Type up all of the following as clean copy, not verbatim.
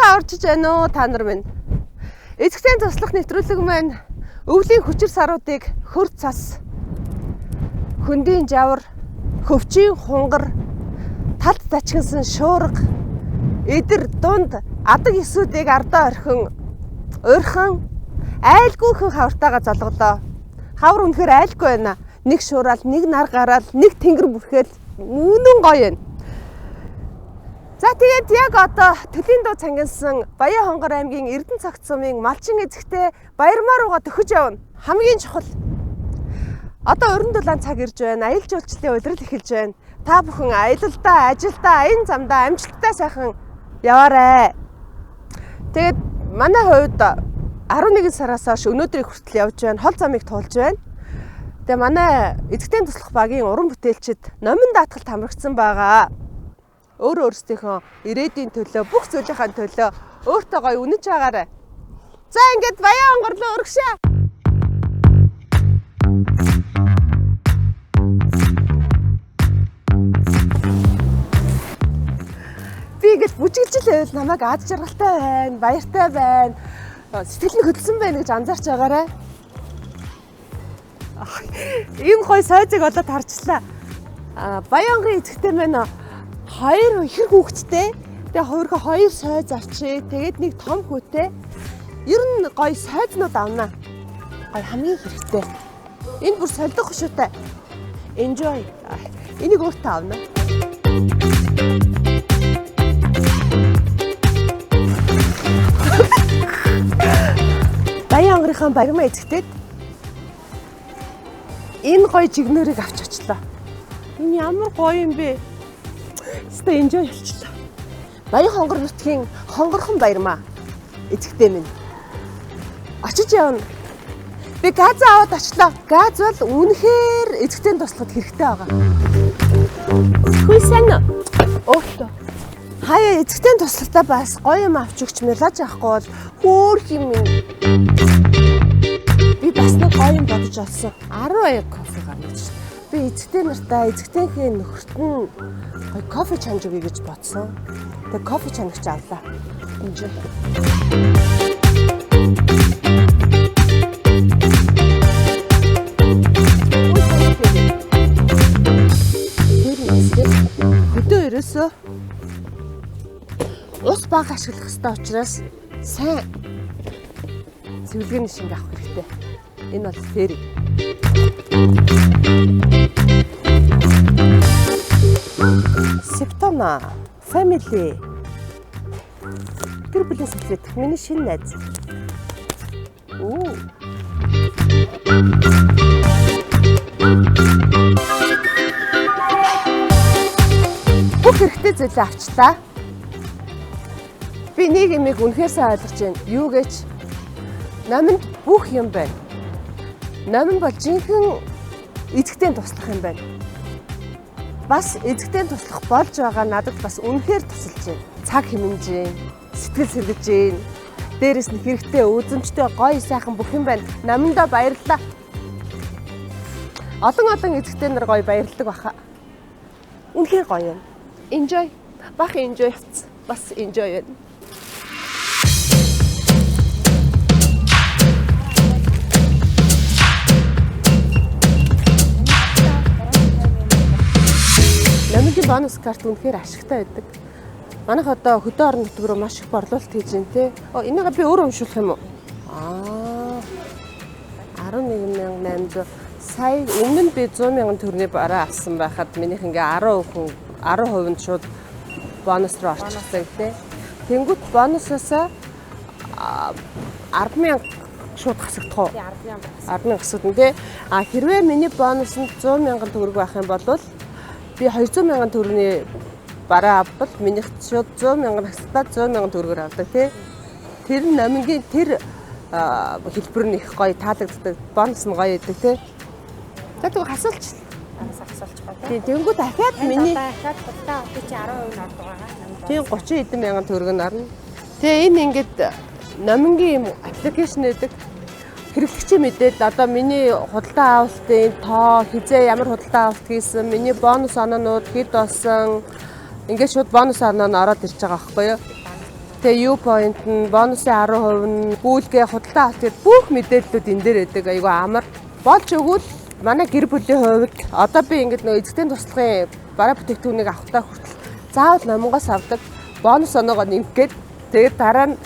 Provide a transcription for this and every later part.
Сайхан орчиж байна уу та нар минь. Эзэгтэй туслах нэвтрүүлэг маань өвлийн хүчир саруудыг хөр цас, хөндийн жавар, хөвчийн хунгар, талд зачгинсан шуурга, эдэр дунд адаг эсүүдийг ардаа орхин айлгүйхэн хавартаага залголоо. Хавар үнэхээр айлгүй байна. Нэг шуурал, нэг нар гараал, нэг тэнгэр бүрхэл үнэн гоё юм. За тэгээд яг одоо Төлийн дуу цангинсан Баян Хонгор аймгийн Эрдэнэ цагт сумын малчин эзэгтэй баярмаа руугаа төхөж явна. Хамгийн чухал. Одоо өрн дулаан цаг ирж байна. Аялал жуулчлалын улирал эхэлж байна. Та бүхэн аялалдаа, ажилдаа, аян замдаа амжилттай сайхан яваарай. Тэгээд манай хувьд 11 сараас хойш өнөөдрийг хүртэл явж байна. Хол замыг туулж байна. Тэгээ манай эзэгтэй туслах багийн уран бүтээлчид номин даатгалд хамрагдсан байгаа. Өөр өөрсдийнхөө ирээдүйн төлөө, бүх зүйлийнхаа төлөө өөртөө гоё үнэж байгаарай. За ингээд Баян Хонгор руу өргөшөө. Би ингэж бүжиглжлээвэл намайг ад жаргалтай байна, баяртай байна, сэтгэл нь хөдөлсөн байна гэж анзаарч байгаарай. Ийм гоё сойзыг олоод харчлаа. Баян Хонгорын эзэгтэй байна. Хоёр ихэр хүүхэдтэй. Тэгээ хоёроо хоёр сойз авчиг. Тэгээд нэг том хүүтэй. Ер нь гоё сойзнууд авнаа. Гоё хамгийн хэрэгтэй. Энэ бүр солидох хөшөөтэй. Enjoy. Энийг өөртөө авнаа. Баян Хонгорынхаа баярмаа эзэгтэйд энэ гоё жигнөрийг авч очлоо. Энэ ямар гоё юм бэ? Өстой enjoy болчихлоо. Баян Хонгор нутгийн хонгорхон баярмаа эзэгтэй минь. Очиж явна. Би газ аваад очлоо. Газ бол үнэхээр эзэгтэй туслахад хэрэгтэй байгаа. Хүйсэн. Өөхтөө. Хаяа эзэгтэй туслахтаа бас гоё юм авч өгч мэлаж авахгүй бол хөөх юм. Би бас нэг гоё юм бодож олсон. 12 кофе гаргаж. Би эзэгтэй нартай эзэгтэйхээ нөхөрт нь гоё кофе чанж өгье гэж бодсон. Тэгээ кофе чанагч авлаа. Инжээ. Хөдөө ерөөсөө ус баг ашиглах хэрэгтэй учраас сайн цэвэрлэгийн шинг авах хэрэгтэй. Энэ бол фэри. Септона family. Тэр бүлээс хэлээд миний шинэ найз. Бүх хэрэгтэй зүйлээ авчлаа. Би нэг юмыг үнэхээр сайн ойлгож байна. Юу гэж? Номонд бүх юм байна. Номон бол жинхэнэ эзэгтэй туслах юм байна. Бас эзэгтэй туслах болж байгаа надад бас үнэхээр тусалж байна. Цаг хэмнэж, сэтгэл сэргэж, дээрэс нь хэрэгтэй үзэмжтэй гоё сайхан бүх юм байна. Номондоо баярлалаа. Олон эзэгтэй нар гоё баярлдаг баха. Үнэхээр гоё юм. Enjoy. Бах enjoy. Бас enjoy байна. Номын бонус карт үнэхээр ашигтай байдаг. Манайх одоо хөдөө орон нутг руу маш их борлуулалт хийж байна те. Энийг би өөрөө уншуулах юм уу? 11,800. Сая өмнө нь би 100,000 төгрөгийн бараа авсан байхад минийх ингээ 10% шууд бонус руу орчихсан те. Тэнгүүт бонусоосаа 10,000 шууд хасагдах уу? 10,000 хасагдана те. Хэрвээ миний бонус нь 100,000 төгрөг байх юм бол би 200,000 төгрөгийн бараа авбал минийх шууд 100,000 хасагдаад 100,000 төгрөгөөр авдаг тий. Тэр номингийн тэр хэлбэр нь их гоё таалагддаг. Бонус нь гоё идэг тий. Тэгэхээр хасуулч. Тий, тэнгүү дахиад миний дахиад тултаа би чи 10% нь ордог байгаа. Тий 30 эдэн мянган төгрөг нь орно. Тэгээ энэ ингээд номингийн юм аппликейшн гэдэг хэрэглэгчийн мэдээд одоо миний худалдаа авалтын тоо хизээ ямар худалдаа авалт хийсэн, миний бонус оноонууд хэд болсон, ингээд шууд бонус оноо нь ороод ирж байгаа байхгүй юу? Тэгээ U point нь бонусын 10% нь гүйлгээ худалдаа авалт гэдэг бүх мэдээллүүд энэ дээр байдаг. Айгу амар. Болж өгвөл манай гэр бүлийн хувьд одоо би ингээд нөгөө эзэгтэй туслахын бараа бүтээгдэхүүнийг авахтаа хүртэл заавал номонгоос авдаг. Бонус оноогоо нэмгээд тэгээд дараа нь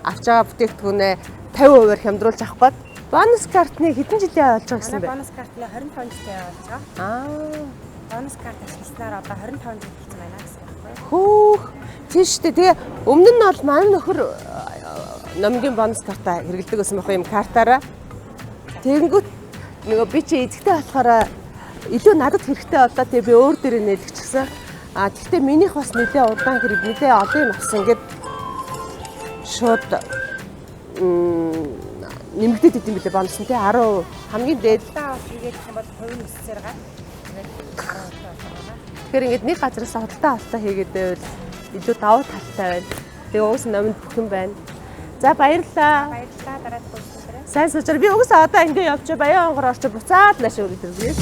авч байгаа бүтээгдэхүүнээ 50%-аар хямдруулж авах гээд бонус картны хэдэн жилийн болж байгаа гэсэн бэ? Бонус картны 25 жилийн болж байгаа. Бонус карт ашигласнаар одоо 25 жил болсон байна гэсэн үг байна. Хөөх. Тийм шүү дээ. Тэгээ өмнө нь бол манай нөхөр номгийн бонус картаа хэрэглэдэг гэсэн байх юм картаараа. Тэгэнгүүт нөгөө би чи эзэгтэй болохоор илүү надад хэрэгтэй болоо тэгээ би өөр дээрээ нээлгчихсэн. Гэхдээ минийх бас нэлээ удаан хэрэг нэлээ олон юм авсан гэд шууд нэмэгдээд идэм билээ бонус нь тий 10% хамгийн дээд Та хийгээд юм бол хувийн өссөөр гад. Тэгэхээр ингээд нэг газараас худалдаа авалтаа хийгээд байвал илүү давуу талтай байна. Тэгээ уус номонд бүх юм байна. За баярлалаа. Баярлалаа дараад бүсгэрээ. Сайн суучаар би угсаа одоо ингээд явж баян онгор орч буцаад нааш өргөд ирвээ.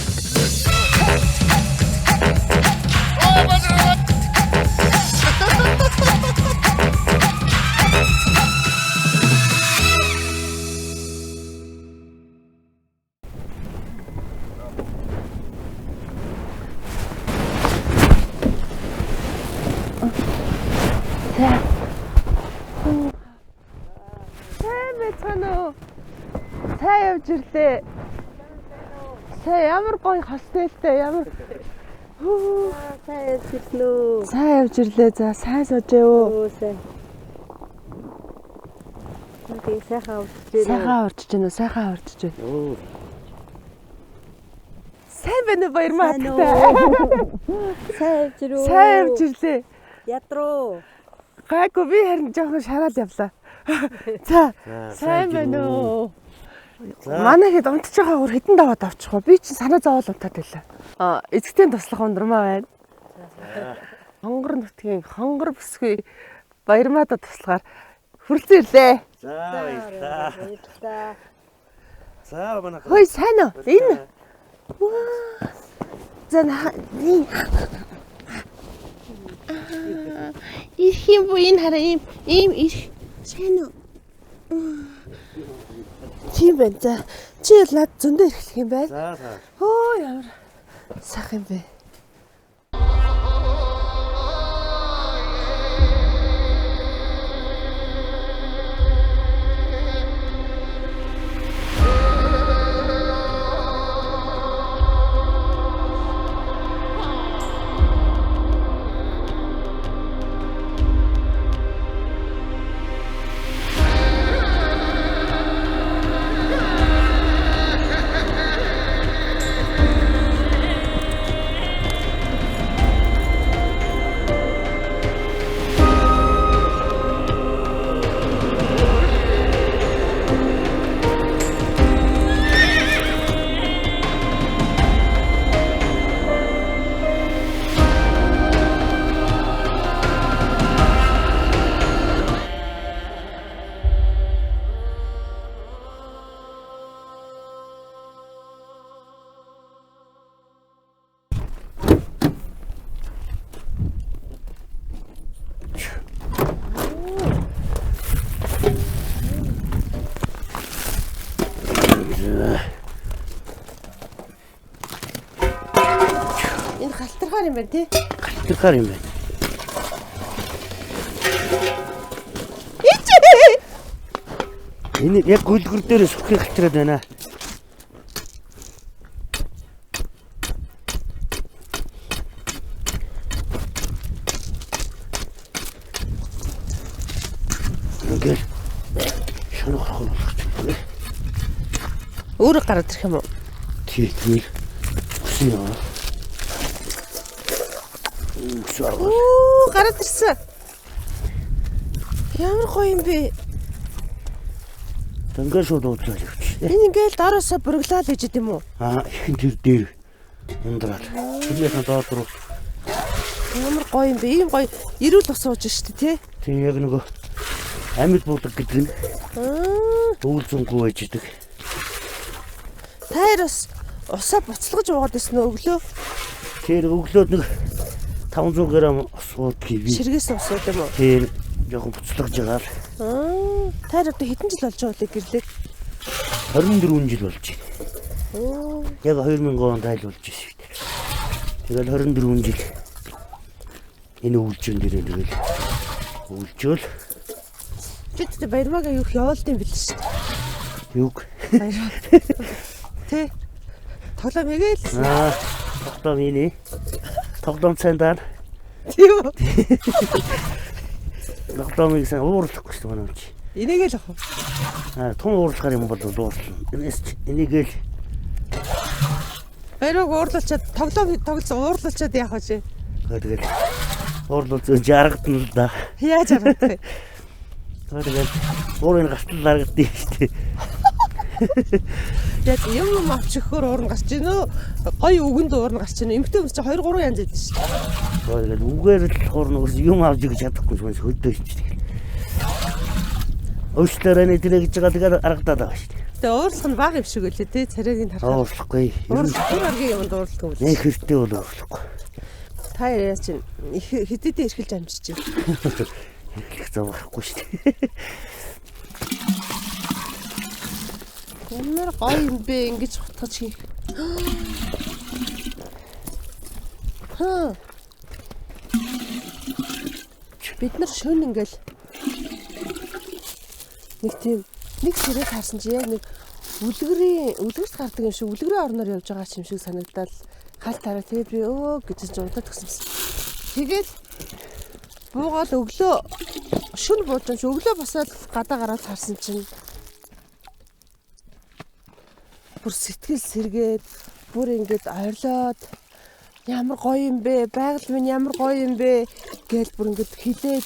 Сайн явж ирлээ. Сайн ямар гоё хостелтэй ямар Сайн явж ирлээ. сайн явж ирлээ. За сайн суужээ өө. Сайн. Нэг сайхан урдж Сайхан урдж гэнэ үү? Сайхан урдж байна. Сайн байна уу баяр мааттай. Сайн явж ирөө. Сайн явж ирлээ. Ядруу. Гайгүй би харин жоохон шараад явлаа. За сайн байна уу? Манай хэд унтж байгаа хөр хэдэн даваад авчих вэ? Би чинь санаа зовоол унтаад байлаа. Эзэгтэй туслах ундрмаа байна. Хонгор нутгийн хонгор бүсгүй баярмаадад туслахаар хүрэлцэн ирлээ. За баярлалаа. Баярлалаа. За манай Хөөе сайн уу? Энэ. За ирэх юм буу энэ хараа ийм ирэх. Сайн уу? Тийм байна. За чи лад зөндөө ирэхлэх юм байна. За. Хөө ямар сайхан юм бэ. Энэ галтархаар юм байна тий. Галтархаар юм байна. Энэ яг гүйлгэр дээр сүхий галтараад байна. Ингээд шунах болох юм. Өөрөө гараад ирэх юм уу? Тийм. Үгүй яа. Оо гараад ирсэн. Ямар гоё юм бэ? Ингээд шууд уудлаа л явчих. Энэ ингээл дороосоо бүрглаа л гэж юм уу? Ихэн тэр дээр ундраад. Тэрнийхэн доод руу. Ямар гоё юм бэ? Ийм гоё эрүүл ус ууж штэ тий. Тийм яг нөгөө амьд булаг гэдэг нь өвлзөнгөө байж идэг. Таар бас усаа буцалгаж уугаад байсан өглөө. Тэр өглөөд нэг 500 г ус уудгийг би. Ширгээс ус ууд юм уу? Тийм жоохон буцлагж байгаа л. Таар одоо хэдэн жил болж байгаа вэ гэрлээ? 24 жил болж байна. Яг 2000 онд тайлбарлаж ирсэн. Тэгэл 24 жил энэ үйлчэн дээрээ тэгэл үйлчөөл. Чи тэ баярмаага юу явуулдсан бил шүү дээ. Юг. Тэ. Тоглоом хийгээл. Тоглоом хийе. Тоглоом цаандаа. Тийм үү. Тоглоомыг сайн уурлахгүй шүү манай чи. Энийгээ л ах. Тун уурлахаар юм бол уурлаа. Энийгээ л баярмааг уурлуулчаад тоглоом тоглосон уурлуулчаад яах вэ? тэгэл уурлуул зөө жаргадна л да. Яаж аргадаг вэ? Тэгээд уурын гартал дарагдсан шүү дээ. Яг юм авчихөр уурн гарч ийн нөө гоё үгэнд уурн гарч ийн эмхтэй хүмүүс чи 2 3 янз байдаг шүү дээ. Тэгээд үгээр л уурнаас юм авч гэж чадахгүй юм шиг хөдөө шүү дээ. Өөчлөөрөө нэтэрэ гэж байгаа тэгээд аргадаад байгаа шүү дээ. Тэгээ уурлах нь бага юм шиг үлээ тий царайгийн тархаа. Уурлахгүй. Уурлах аргийн юмд уурлах юм. Нэг хэрэгтэй бол уурлахгүй. Та яа чинь хэдийдээ эрхэлж амжиж чинь. Их зовхгүй шүү дээ. Ямар гоё юм бэ ингэж хутгаж хийх. Бид нар шөнө ингээл нэг сэрээ таарсан чи яг нэг үлгэрс гардаг юм шиг үлгэрийн орноор явж байгаа юм шиг санагдаад хаалт тараа тэгээд би гэж удаад төгсөмсөн. Тэгээд буугаал өглөө шүн бууж чи өглөө босоод гадаа гараад харсан чинь бүр сэтгэл сэргээд бүр ингэж ойрлоод ямар гоё юм бэ байгаль минь ямар гоё юм бэ гэж бүр ингэж хилээд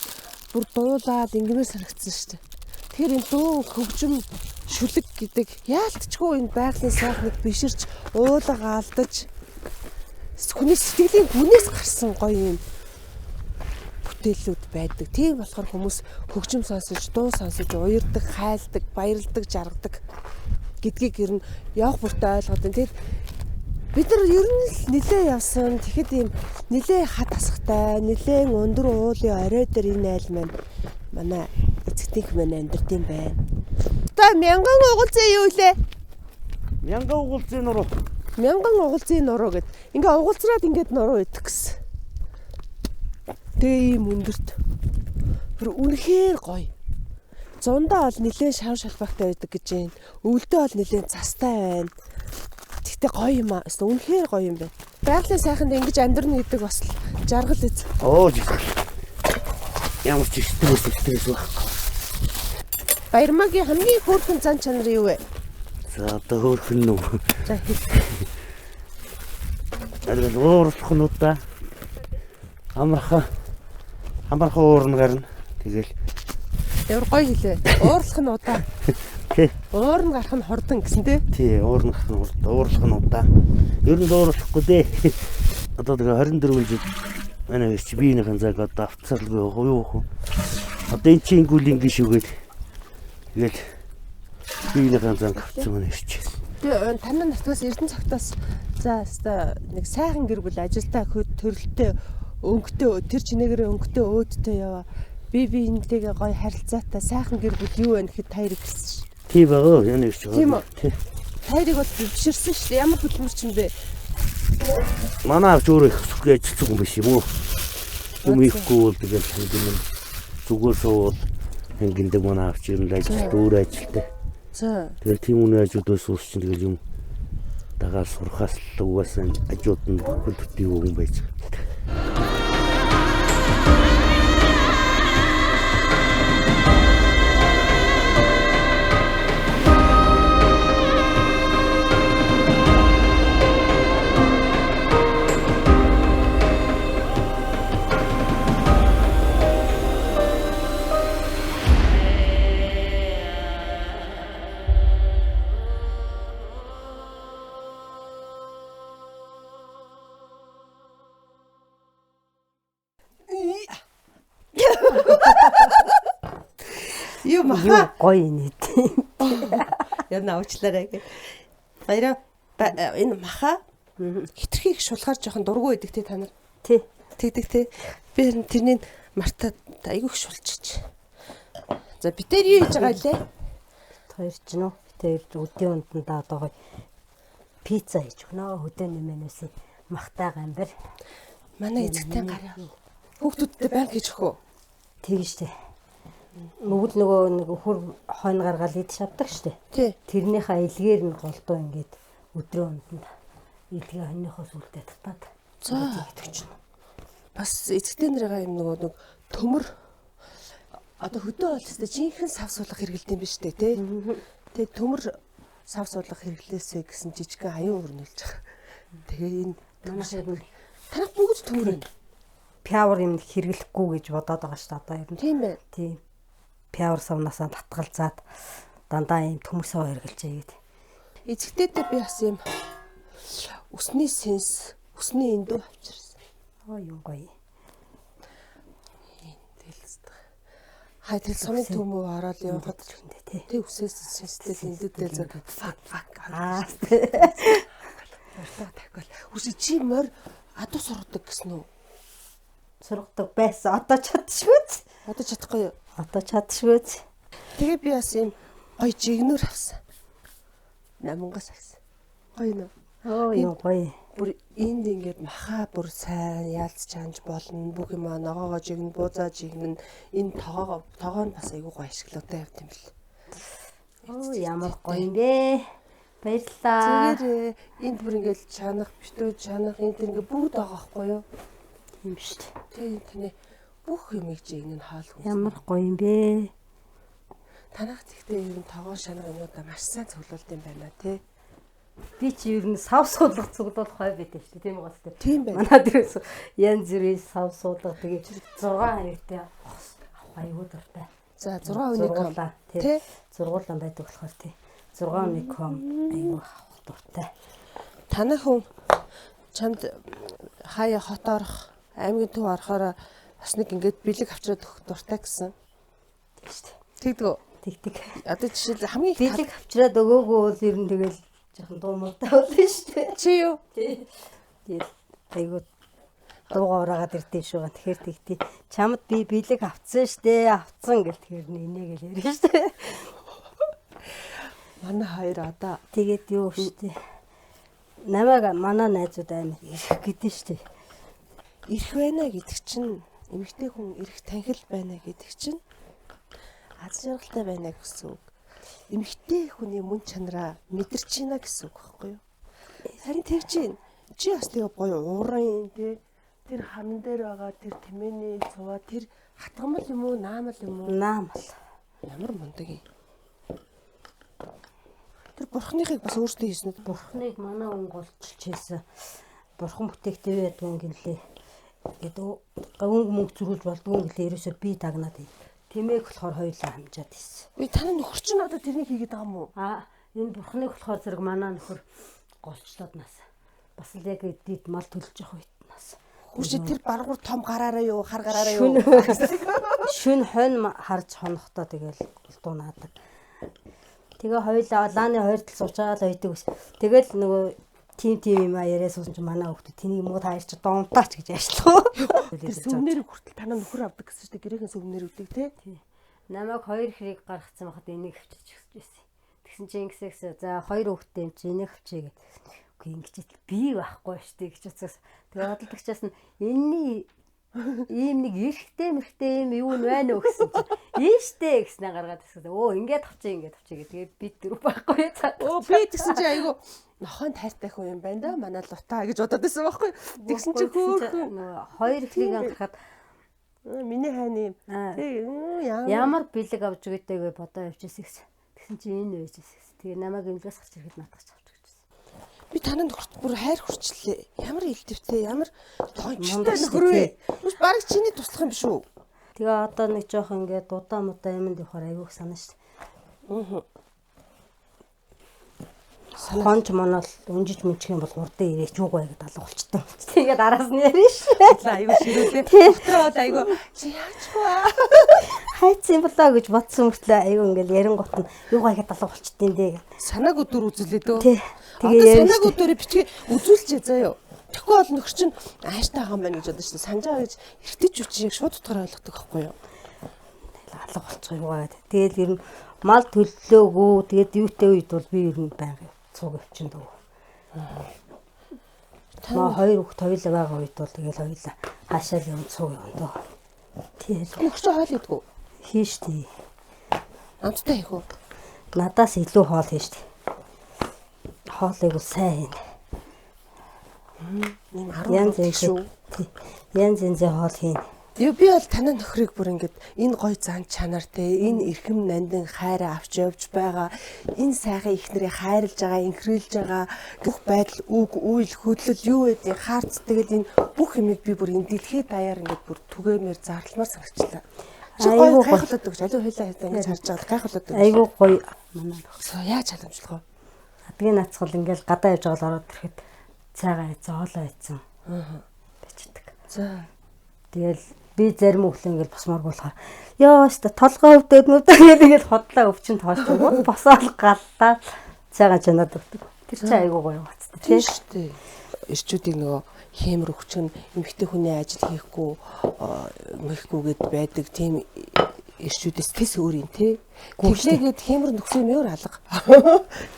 бүр дуулаад ингэмээр санагдсан шүү дээ. Тэгэхээр энэ дуу хөгжим шүлэг гэдэг яалтчгүй энэ байгалийн сайхныг биширч уулага алдаж хүний сэтгэлийн гүнээс гарсан гоё юм бүтээлүүд байдаг. Тийм болохоор хүмүүс хөгжим сонсож, дуу сонсож уярдаг, хайлдаг, баярлдаг, жаргадаг гэдгийг ер нь явах бүртээ ойлгоод байна. Тэгэд бид нар ер нь л нилээ явсан. Тэгэхэд ийм нилээ хат асахтай, нилээ өндөр уулын орой дээр энэ айл маань манай эцэгтийнх маань амьдард юм байна. Та мянган угалзын юу лээ? Мянган угалзын нуруу. Мянган угалзын нуруу гэд. Ингээ угалзраад ингээд нуруу идэх гэсэн. Тэгээ ийм өндөрт. Тэр үнэхээр гоё. Зундаа бол нилээ шав шалбагтай байдаг гэж байна. Өвөлдөө бол нилээ застай байна. Тэгтээ гоё юм аа. Үнэхээр гоё юм байна. Байгалийн сайханд ингэж амьдрна гэдэг бас жаргал үз. Ямар ч стресс байхгүй. Баярмагийн хамгийн хөөрхөн зан чанар юу вэ? За одоо хөөрхөн нүү. За хэл. Адил уурлах нь удаа. Амархан уурна гарна. Тэгэл Ямар гоё хэлээ. Уурлах нь удаа. тий. Уурна гарах нь хордон гэсэн тий. Тий, уурлах нь удаа. Ер нь уурлахгүй дээ. Одоо тэгээ 24 жил манай чи биенийхэн цаг одоо авцалгүй юу хөө. Одоо эн чинь гүлийн гişүгээд тэгэл биенийхэн цаг авцсан нь ирчих. Тэгээ танай натгаас эрдэнэ цагтаас за хэвээ нэг сайхан гэр бүл ажилдаа төрөлтөө өнгөтэй тэр чинээгээр өнгөтэй өөдтэй яваа. Биентэйгээ гоё харилцаатай сайхан гэр бүл юу вэ гэхэд таяр гэсэн ш. Тийм байгаа яа гэж байна. Тийм үү. Таярыг бол биширсэн ш. Ямар хөдөлмөр ч юм бэ? Манай авч өөрөө их өсөхгүй ажилласан хүн биш юм уу? Юм ихгүй бол тэгэл хэдэн зүгээр суул ингэдэг манай авч ер нь ажиллаж өөр ажилтай. За. Тэгэл тийм үнэ ажуудаас уус чинь тэгэл юм дагаад сурахаас л угаасаа ажууд нь хөдөлтөй юм байж байгаа. Юу маха гоё нийт. яа наавчлаарай гэ. Баяра энэ маха хитрхийг шулахаар жоохон дургу байдаг те та нар. Тий. Тэгдэг те. Би тэрний мартаад айгүйх шулчих. За бид дээр юу хийж байгаа лээ? Хоёр ч нөө. Тэр өдийн ундаа одоо пицца хийж өгнө. Хөдөөний менюс махтай гамбар. Манай эзэгтэй гараа. Хүүхдүүдтэй банк хийж өгөө. Тэгэн штэ. Нөгөө нэг хөр хойно гаргаал идэж авдаг штэ. Тий. Тэрнийхээ илгээр нь голдуу ингээд өдрөө ундаа илгээ хоньнохоос үлдээ татаад. За гэдэг чинь. Бас эзэгтэй нарыгаа юм нөгөө нэг төмөр одоо хөдөө олстой жинхэнэ сав суулгах хэрэгэлдэм биш үү те. Тэгээ төмөр сав суулгах хэрэглээсэй гэсэн жижигхэн аюун өрнөлж байгаа. Тэгээ энэ танах бүгд төмөр байна. Пиавар юм хэрэглэхгүй гэж бодоод байгаа шүү дээ одоо ер нь. Тийм байна. Тийм. Пиавар савнасаа татгалзаад дандаа юм төмөр сав хэрэгэлжээ гэдэг. Эзэгтэйдээ би бас юм усны сенс, усны эндүү авчирсан. Оо юм гоё. Хай тэр сумын төмөө ороод явахад ч хүндээ тий. Тэг үсээс сенстэй эндүүдээ зөв фак Аа. Ортоо тагвал. Үгүй чи морь адуу сургадаг гэсэн үү? Сургадаг байсан. Одоо чадчихвүз. Одоо чадахгүй юу? Одоо чадчихвүз. Тэгээ би бас юм гоё жигнүр авсан. Намангаас авсан. Гоё нөө. Оо юм гоё. Бүр энд ингээд махаа бүр сайн яалц чанж болно. Бүх юм ногоогоо жигнэ, буузаа жигнэ. Энэ тогоо бас айгүй гоё ашиглалтаа явт юм бэл. Оо ямар гоё юм бэ. Баярлалаа. Зүгээр энд бүр ингээд чанах, битүү чанах энд ингээд бүгд байгаа байхгүй юу? юм шүү дээ. Тэгээ таны бүх юмыг жигнэ хаал хүн. Ямар гоё юм бэ. Танах зэгтээ ер нь тогоо шанах юмудаа маш сайн цуглуулд юм байна тий. Би чи ер нь сав суулгах цуглуулах хой байдаг шүү дээ. Тийм уу гоо. Тийм байна. Манай дээрээс янз бүрийн сав суулгах тэгээ 6 хоногтой аюул дуртай. За 6 хоног тий. Зургуулан байдаг болохоор тий. 6 хоног аюул авах дуртай. Танах хүн чамд хаяа хот орох, аймгийн төв орохоор бас нэг ингээд бэлэг авчраад өгөх дуртай гэсэн. Тийм шүү дээ. Тэгдэг. Тэгдэг. Одоо жишээл хамгийн бэлэг авчраад өгөөгөө бол ер нь тэгэл жоохон дуу муутай болно шүү дээ. чи юу? Тэгэл айгуу дуугаа ураагаад ирдээ шүү. Тэгэхээр тэгтий. Чамд би бэлэг авцсан штэ. Авцсан гэл тэгэхээр инээгээл ярина штэ. Манай хоёр одоо тэгээд юу штэ. Намайг манай найзууд амар ирэх гэдэг штэ. ирэх байна гэдэг чинь эмэгтэй хүн ирэх танхил байна гэдэг чинь аз жаргалтай байна гэсэн үг. Эмэгтэй хүний мөн чанараа мэдэрч байна гэсэн үг байхгүй юу? Харин тэр чинь чи бас тэгээ гоё уурын тий тэр хаман дээр байгаа тэр тэмээний цуваа тэр хатгамал юм уу наамал юм уу? Наамал. Ямар мундаг юм. Тэр бурхныхыг бас өөртөө хийсэн үү? Бурхныг манай өнгө голчилж хийсэн. Бурхан бүтээгтэй байдгүй юм гэлээ. Ингээд өнгө мөнгө зөрүүлж болдгоо гэлээ ерөөсөө би дагнаад ий. Тэмээг болохоор хоёулаа хамжаад ийсэн. Би таны нөхөр чинь одоо тэрнийг хийгээд байгаа юм уу? Энэ бурхныг болохоор зэрэг манай нөхөр голчлоод нас. Бас л яг эдид мал төлж явах үед нас. Хүчтэй тэр баргуур том гараараа юу, хар гараараа юу? Шүн хонь харж хонохдоо тэгэл дунаадаг. Тэгээ хоёулаа лааны хоёр тал суучаад ойдаг ус. Тэгэл нөгөө тим юм яриа суусан чи манай хүүхдээ тэнийг муу таар чи дуунтаач гэж яашлаа. Тэр сүмнэр хүртэл танаа нөхөр авдаг гэсэн чинь гэрээхэн сүмнэр үдэг тий. Намайг хоёр хэрэг гаргацсан байхад энийг авчиж өгсөн. Тэгсэн чи ингэсээс за хоёр хүүхдээ юм чи энийг авчий гэд. Үгүй ингэж би байхгүй штэ гэж утсаас. Тэгээ бодлогчаас нь энэний ийм нэг эрхтэй юм юу байна уу гэсэн чи ийштэй гэснээ гаргаад тэгсэн. Өө ингээд авчий гэдэг. Тэгээ би дөрөв байхгүй цаа. Оо би тэгсэн чи айгу нохойн тайртай хүн юм байна да. Манай лутаа гэж бодоод байсан байхгүй. Тэгсэн чи хөөхөн хоёр ихлийг анхахад миний хайны юм. Ямар бэлэг авч өгдөөгээ бодоо явчихсан гэсэн. Тэгсэн чи энэ байж гэсэн. Тэгээ намайг имлээс гарч ирэхэд надад авч өгч. Би танаа нөхөрт бүр хайр хүрчлээ. Ямар илтэвтэй, ямар тончтой нөхөр вэ? Үгүй баг чиний туслах юм биш үү? Тэгээ одоо нэг жоох ингээд дудаа мудаа юмд явахаар айгүйх санаа шүү дээ. Хонч монол өнжиж мөнчих юм бол хурдан ирээч үгүй гэдэг алга болчтой. Тэгээд араас нь ярина шүү. Айгуу ширүүлээ. Дотроо айгуу чи яачгүй. Хайцсан болоо гэж бодсон мөртлөө айгуу ингээд ярингот нь юугаа ихэд алга болчтой дээ. Санааг өдөр үзүүлээ дөө. Тэгээ санааг өдөрөө бичгээ үзүүлчихээ заяа. Тэгэхгүй бол нөхөр чинь ааштай байгаа юм байна гэж бодож шүү. Санжаа гэж эртэж үчиг шууд утгаар ойлгодог байхгүй юу? алга болчих юм байгаа. Тэгэл ер нь мал төллөөгүй. Тэгээд юутай үед бол би ер нь байнга цуг өвчин дөө. Маа хоёр хүүхд хоёулаа байгаа үед бол тэгэл хоёулаа хаашаа л юм цуг юм дөө. Тэгэл Өгч хоол идэггүй. хийш тий. Амттай их үү? Надаас илүү хоол хийж тий. Хоолыг бол сайн хийн. Ийм 10 Янз жил янз шүү. тий. Янз янзын хоол хийн. Юу би бол танай нөхрийг бүр ингээд энэ гоё зан чанар те энэ эрхэм нандин хайраа авч явж байгаа энэ сайхан ихнэрийг хайрлаж байгаа инхрийлж байгаа бүх байдал үг үйл хөдлөл юу гэдэг хаарц тэгээд энэ бүх юмыг би бүр энэ дэлхийд даяар ингээд бүр түгээмээр зарлмаар санагчлаа. Чи гоё гайхуулаад өгч алуу хойлоо ингэж харж байгаа гайхуулаад өгч. Айгуу гоё манай So яаж халамжлах вэ? адгийн нацгал ингээл гадаа явж байгаа л ороод ирэхэд цайгаа зоолоо ийцэн. Бичдэг. За. Тэгэл би зарим өглөө ингээл босмоор болохоор ёо өстө толгой өвдөд нүдээ ингээл хотлоо өвчин тоолч өгөө босоол галлаа цайгаа чанаад өгдөг. Тэр чинь айгуу гоё бацтай Тийм шүү дээ. Ирчүүдийг нөгөө хэмэр өвчин эмэгтэй хүний ажил хийхгүйгээд байдаг тийм ирчүүдээс тэс өөр юм те. Тэглээгээд хэмэр нөхсөө мөр алга.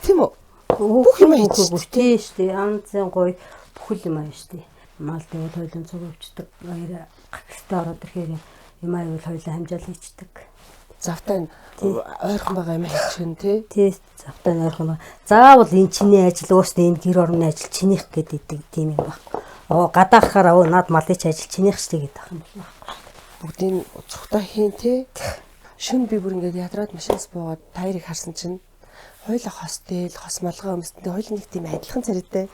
Тийм үү? Бүх юм хийчихсэн шүү дээ. Янзын гоё бүхэл юм аа шүү дээ. Мал дэвэл хойлон цуг өвчдөг. Гахтай ороод ирэхээр юм аюул хойлоо хамжаал хийчихдэг. Завтай ойрхон байгаа юм хийчихэн те. Тий, завтай ойрхон. Заавал энэ чиний ажил уусна энэ гэр орны ажил чинийх гэдэг тийм юм байхгүй. Гадаахаараа над малын ажил чинийх штэ гэдэг юм байна. Бүгдийн цухтаа хийн те. Шүн би бүр ингээд ядраад машинаас буугаад таярыг харсан чинь хоёулаа хостел, хос малгай өмсөндөө хоёул нэг тийм адилхан царайтай.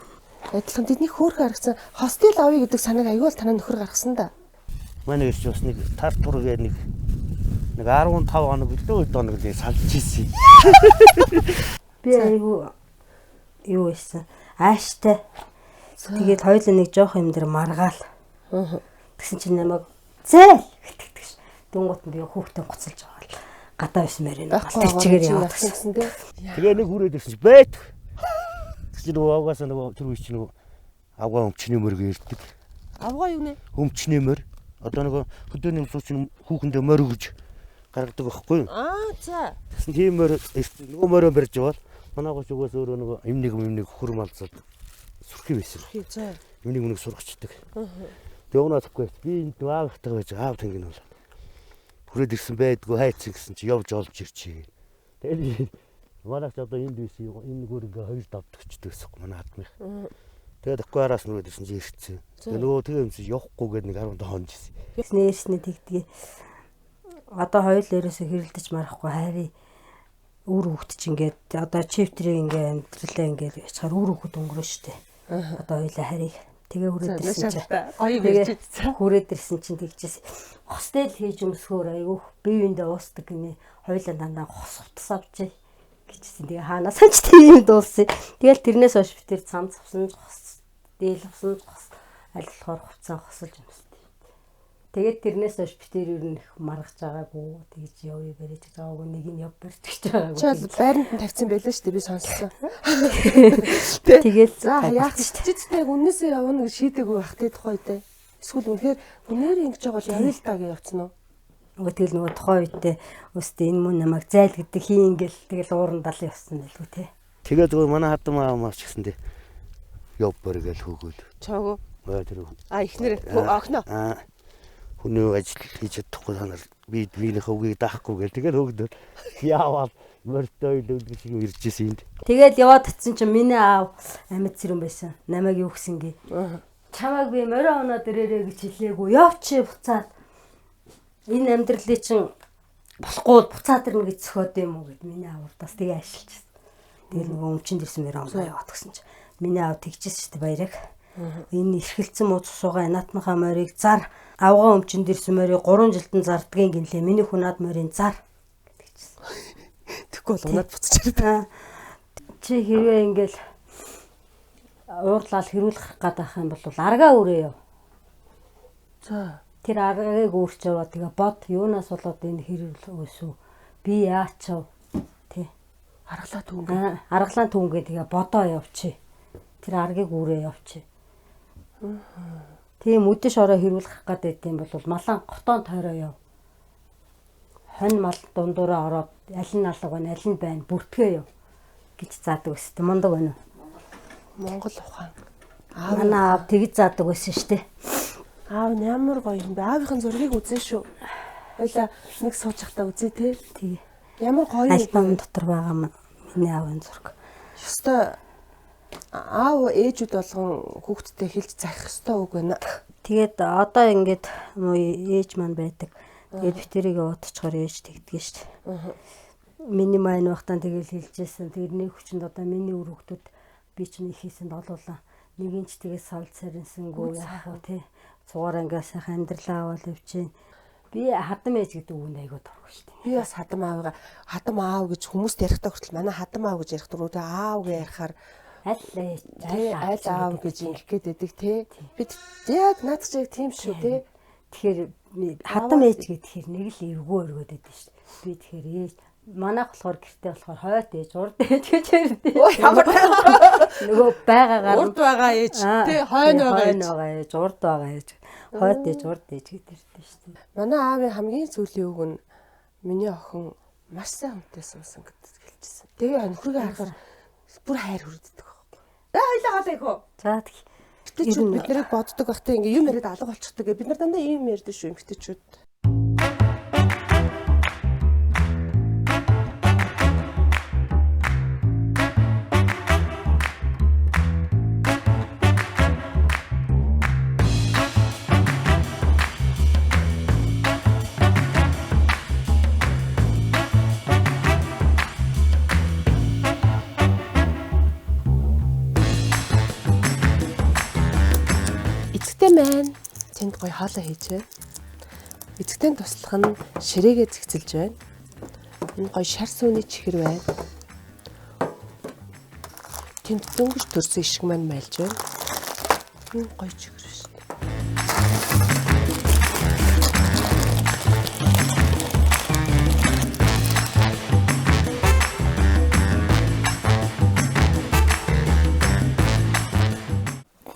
Адилхан тэдний хөөрхөн харагцсан хостел авъя гэдэг санааг аюул танаа нөхөр гаргасан да. Манай ирч бас нэг тартур гээд нэг 15 хоног илүү хоног л салж ийсэн. Би айгу юу ийсэн. Ааштай. Тэгээд хоёул нэг жоох юм дээр маргаал. Тэгсэн чинь намайг зээл гэтгдэг ш. Дүнгууд нь би хүүхдээ гоцолж байгаа л гадаа бисмээр энэ чигээр яваад гэсэн те. Тэгээ нэг хүрээд ирсэн чи бэт. Чи нөгөө авгаасаа нөгөө тэр үе чи нөгөө авгаа өмчний мөргөө ирдэг. Авгаа юу нэ? Өмчний мөр. Одоо нөгөө хөдөөний өмсөж чинь хүүхэндээ мөр өгж гаргадаг байхгүй юу? За. Тэгсэн тийм мөр нөгөө мөрөө барьж явал манай гоч угаас өөрөө нөгөө эмнийг хөрм алцаад сүрхий байсан. За. Эмнийг сургачдаг. Тэгээ унаад тахгүй. Би энэ аавтайгаа байж аав тэнгэн бол. Хүрээд ирсэн байдгүй хайцсан гэсэн чи явж олж ирчээ. Тэгээд манайч одоо энд байсан энэ гүргээ хоёр давтагчдаг гэсэн манай хатмын. Тэгээд ахгүй араас нүрээд ирсэн чи ирсэн. Тэгээ нөгөө тэгээ юмс явахгүйгээд нэг 15 хоног ирсэн. нээснэ тэгдгээ. Одоо хоёул ерөөсө хэрэлдэж марахгүй хайрын үр хөвгт ч ингээд одоо чифтрийг ингээд амьдралаа ингээд яцгаар үр хөвгт өнгөрөө штэ. Одоо хоёулаа харийг тэгээ хүрээд ирсэн чинь гоё ирчихсэн. Хүрээд ирсэн чинь тэгжээс хостэл хийж өмсгөр айгүй биеиндээ уусдаг гинэ. Хоёулаа дандаа хос утас авчээ гэжсэн. Тэгээ хаанаас ч тийм дуулсан. Тэгэл тэрнээс хойш би тэр цамц авсан хос дээл авсан хос аль болохоор хувцас хосолж юмстай. Тэгээд тэрнээс хойш би тэр ер нь их маргаж байгаагүй. Тэгж явъя барьж байгаагүй. Нэг нь яв барьж байгаагүй. Чал байранд нь тавьсан байлаа шүү дээ би сонссон. Тэгээд за яах вэ? Чи үннээсээ явна гэж шийдэггүй байх те тухай дээ. Эсвэл үнэхээр үнээр ингэж байгаа бол явъя л та гэж явцсан уу? Нөгөө тэгэл нөгөө тухайн үедээ өстэй энэ мөн намайг зайл гэдэг хийн ингээл тэгэл ууран далын явсан байлгүй те. Тэгээд нөгөө манай хатам аав маач гэсэндээ яв бэргээл хөөгөл. Чаагүй. Тэр Ихнэр огноо. Хүний ажил хийж чадахгүй санаар би биенийхээ үгийг даахгүй гэл тэгэл хөөгдөв. Яавал мөртөө илүүл шиг ирж ирсэн энд. Тэгэл яваад татсан чинь миний аав амьд зэрэн байсан. Намайг юу гэсэнгээ. Чамайг би морин оноо дээрээ гэж хэлээгүй. Явчи буцаад. Энэ амьдралыг чинь болохгүй буцаад ирнэ гэж зөхөөд юм уу гэд миний аав бас тэгээ ашиглажсэн. Тэгэл нөгөө өмчөнд ирсэн морин оноо яваад гэсэн чинь миний аав тэгчихсэн шүү дээ баяраг. Энэ эрхэлцэн мууц суугаа наатныхаа морийг зар авгаа өмчөнд ирсэн морийг 3 жилдэн зардгийн гинлээ. Миний хүнаад морийн зар гэдэгчсэн. Тэгэхгүй бол унаад буцаж ирдэг. Чи хэрвээ ингээл уурлал хэрүүлэх гадаах юм бол аргаа өрөө яв. За. Тэр аргаыг өөрч яваа тэгээ бод юунаас болоод энэ хэрүүл өсөв. Би яачав тий. Аргалаа түүнгээ. Аргалаа түүнгээ тэгээ бодоо явчих. Тэр аргийг үрээ явчих. Тийм үдэш ороо хэрүүлэх гэдэг юм бол малан готоон тойроо яв. хонь мал дундуураа ороод аль нь алга байна, аль нь байна, бүртгээ юу гэж заадаг өстэй. Мундаг байна уу? Монгол ухаан. Манай аав тэгж заадаг байсан шүү дээ. Аав нь ямар гоё юм бэ? Аавынхын зургийг үзэн шүү. Хоёлаа нэг сууж захтаа үзье те. Тий. Ямар гоё юм. Альбом дотор байгаа миний аавын зураг. Ёстой аав ээжүүд болгон хүүхдтэй хэлж заах ёстой үг байна. Тэгээд одоо ингээд ээж маань байдаг. Тэгээд би тэрийг удачгаар ээж тэгдэг шүү дээ. Миний маань багтаа тэгэл хэлжсэн. Тэгээд нэг хүчинд одоо миний үр хүүхдүүд би ч нэг хийсэнд олуулаа. Нэгийн ч тэгээд сал царинсэнгүү яах вэ те. Цугаар ангиас сайхан амьдралаа аваад явчихин. Би хадам ээж гэдэг үгэнд айгуу дург шүү дээ. Би бас хадам аав гэж хүмүүст ярихдаа хүртэл манай хадам аав гэж ярих дурггүй аав гэж ярихаар аль аав гэж ингэх гээд байдаг те. Бид яг наад чи тийм шүү те. Тэгэхээр хадам ээж гэхээр нэг л эвгүй өргөд байдаг шүү дээ. Би тэгэхээр ээж манайх болохоор гэртээ болохоор хойт ээж, урд ээж гэж ярьдээ. Ямар нөгөө байгаагаар урд байгаа ээж те хойно байгаа ээж, урд байгаа ээж. Хойт ээж, урд ээж гэдэг ярьдээ шүү дээ. Манай аавын хамгийн сүүлийн үг нь миний охин маш сайн хүнтэй суусан гэж хэлчихсэн. Тэгээ нөхрөгийн харахаар бүр хайр хүрддэг байхгүй. Хоёлаа хаалаа ихөө. За тэг. Эмэгтэйчүүд бид нарыг боддог байхдаа ингээ юм яриад алга болчихдаг. Бид нар дандаа юм ярьдэн шүү эмэгтэйчүүд. Мэн тэнд гоё хоолоо хийж байна. Эцэгтэй туслах нь ширээгээ зэгцэлж байна. Энэ гоё шар сүүний чихэр байна. Тэнд дөнгөж төрсөн ишг маань майлж байна. Энэ гоё чихэр шүү дээ.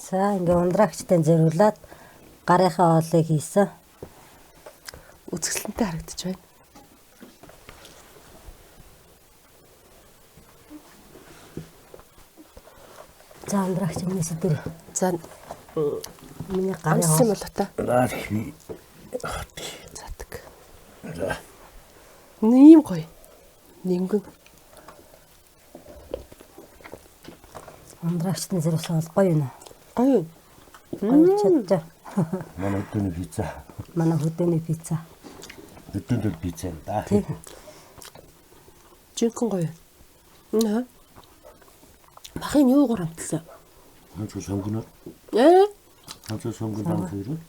За ингээ ундраагчтай зориулаад гарынхаа хоолыг хийсэн. Үзэсгэлэнтэй харагдаж байна. За ундраагч минийс дээр. За миний гарын амссан бол та. Лархи. Задаг. Ийм гоё. Нингэн. Ундраагчтай зориулсан бол гоё юм. Ой. Гоё чадчих. Манай өдөөний пицца. Манай хөдөөний пицца. Өдөөний пицца да. Жинхэнэ гоё. Наа. Бахын юу гурамтлаа. Ханцаа сонгоноор. Ханцаа сонгоноор хэрэг.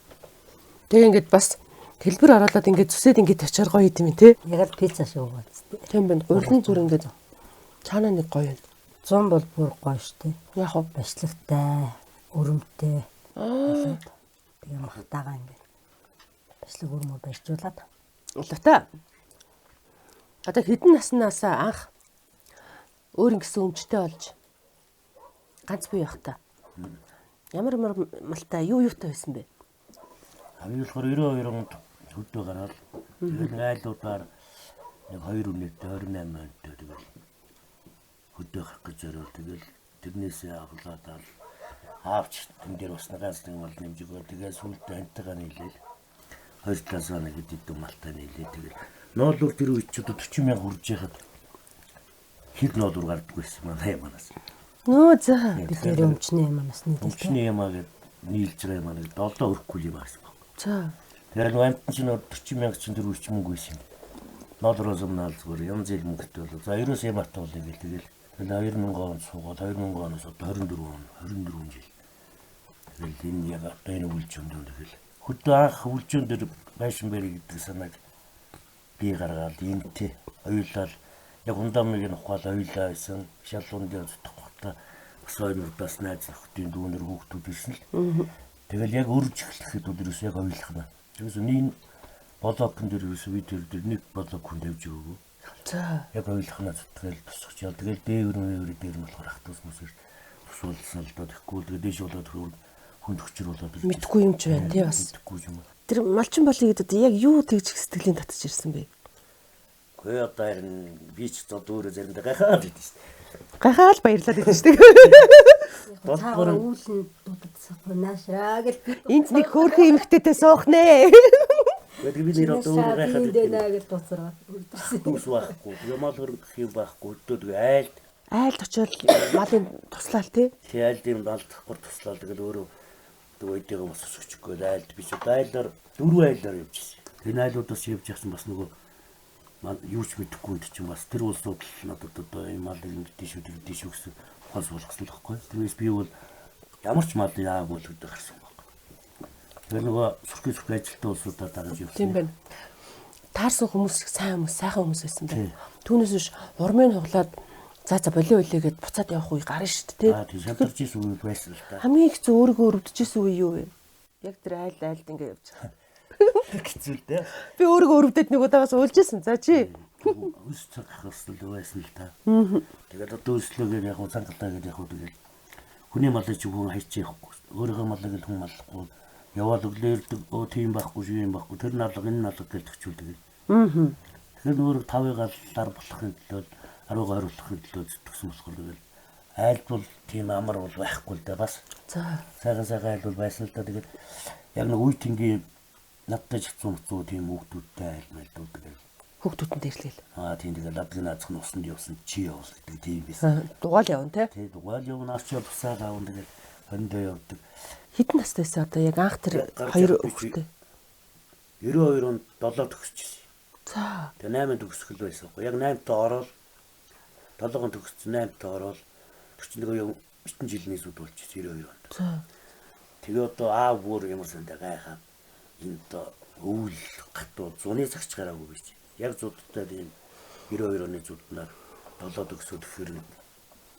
Тэгээ ингээд бас хэлбэр оруулаад ингээд зүсээд ингээд очоор гоё юм те. Яг л пицца шүү гоц. Тийм байна. Урдны зүр ингээд цаанаа нэг гоё. 100 бол бүр гоё штэ. Яг уу башлигтай, өрөмтэй. Тэгээ махтаага ингээд. Башлиг өрмөө барьжуулаад. Улаата. Одоо хэдэн наснаас анх өөр ингэсэн өмчтэй болж ганц бие явах та. Ямар малтай юу юутай байсан бэ? Хамгийн болохоор 92 онд хөдөө гараад тэгээд айлуудаар нэг 2 өнөдөө 28 онтой тэгэл хөдөө гарах гэж зориул тэгэл тэрнээсээ авлаад аавч тэн дээр бас ганц нэг мал нэмж өгөө тэгээ сүлдээ хантайгаа нийлээл 2 талаас нэг хэд малтай нийлээ тэгэл ноолуур тэр үед ч 40 мянга хүрж яхад хэд ноолуур гардаг байсан манаас. Нөө за. Бид тэр өмчний юмнаас нийлээ. Өмчний ямаа гэд нийлж байгаа юм аа 7 өрөхгүй юм байсан баг. За. Тэгэхээр нэг амт чинь 40 мянга чинь тэр үрч мөнгө байсан юм. Ноолроос өмнө зүгээр янз бүр мөнгөтэй болоо. За 90-с ямаатай бол ингээл тэгэл 2000 он суугаад 2000 оноос одоо 24 жил. Тэгэл энэ яг одоо энэ үйлчөнд тэгэл хөдөө анх үйлчөнд дээр байшин барь гэдэг санааг би гаргаад энтэй оюулал яг ундамыг нухаал оюулаа байсан шалуун дээр зүтгэхтэй бас ойруудаас найз нөхдийн дүүнэр хүүхдүүд ирсэн л. Тэгэл яг өрж эхлэхэд өдрөөс яг оюулах нь. Тэгээс энэ блокн дээр ерөөсөө би тэр нэг блок хүн тавьж өгөө. За. Яг оюулах нь зүтгэл тусах яа. Тэгэл дээвэр дээр нь болохоор ахтус мөсөөр тусуулсан л доо тэгэхгүй тэгээ дээш болоод хүнд хүчээр болоод мэдхгүй юм ч байна тий бас. Мэдхгүй юм. Тэр малчин болыг гэдэг яг юу тэгж сэтгэлийн татж ирсэн бэ? Хөөе одоо харин би ч зод өөрөө заримдаа гайхаад идэв шүү дээ. Гайхаал баярлаад идэж штеп. Цаагаар үүлэн дутагдсахгүй наашаа гэл би Энд нэг хөөрхөн эмэгтэйтэй суух нэ. Тэгээд би нэр одоо өөрөө гайхаад дээ идэв. гэл дуусраа. Дүүс байхгүй. Ямал хөрөх юм байхгүй. Өдөө айлд. Айлд очиод малын туслаал тий. Тэг айлд юм алдахгүй туслаа. Тэгэл өөрөө дүүтэйгээ бас өсөхгүй айлд би ч айлаар 4 айлаар явчихсан. Энэ айлуудаас явж яхсан бас нөгөө юу ч мэдэхгүй үед чинь бас тэр улсууд л надад одоо юм мал ингэдэж шүү гэсэн хол болгосон л байхгүй. Тэрнээс би бол ямар ч мал яагүй л өдөө гарсан баг. Тэр нөгөө сүрхий ажилтны улсуудаар дагаж явсан. Тийм байна. Таарсан хүмүүс сайн хүмүүс, сайхан хүмүүс байсан байна. Түүнээс биш урмын хуглаад за болио үлээгээд буцаад явах үе гарна шүү дээ. Тийм шантарч исэн үе байсан л та. Хамгийн их зөв өөрийгөө өрөвдөжсэн үе юу вэ? Яг тэр айлд ингэ явж байгаа. Хэцүү дээ. Би өөрийгөө өрөвдөд нэг удаа бас уйлжсэн. За чи Өс цаг хасл байсан л та. Тэгээд одоо өслөөгөө яг цангалаа гэдэг яг үгүй. Хүний малыг ч хүн хайчих явахгүй. Өөрийнхөө малыг л хүн маллахгүй. Яваад өглөөрдөг тийм байхгүй шүү юм байхгүй. Тэр налга энэ налга гэж төгчүүлдэг. Тэгэхээр нөр 5-ыг аллаар болохын төлөө 10-ыг ойруулахын төлөө зүтгэсэн болохоор тэгэл айлд бол тийм амар бол байхгүй л да бас. за Сайхан айл бол байсан л да. Тэгээд яг нэг үе тэнгийн надтай ч хэцүү тийм хүүхдүүдтэй айл мэлдүүд тэгээд хүүхдүүдэн дэрлээл. тийм тэгээд ладгийн наацх нь усанд явсан чи явал гэдэг тийм байсан. Дугаал явна те. Тэгээд дугаал явна арч тусаад аав тэгээд хондоо явдаг. Хэдэн настай байсан одоо яг анх тэр хоёр хүүхдтэй. 92 онд 7 төгсчихсэн. За Тэгээд 8 төгсгөл байсан байхгүй. Яг 8 та ороод 7 төгссөн 8 та ороод 41 жилийн зүуд болчихсон 92 онд. за Тэгээ одоо аав бүр ямар сандаа гайхаа. Энд өвөл гатуу зуны цагч гараагүй гэж. Яг зуудтай тийм 92 оны зууднаар 7 төгсөд гэхээр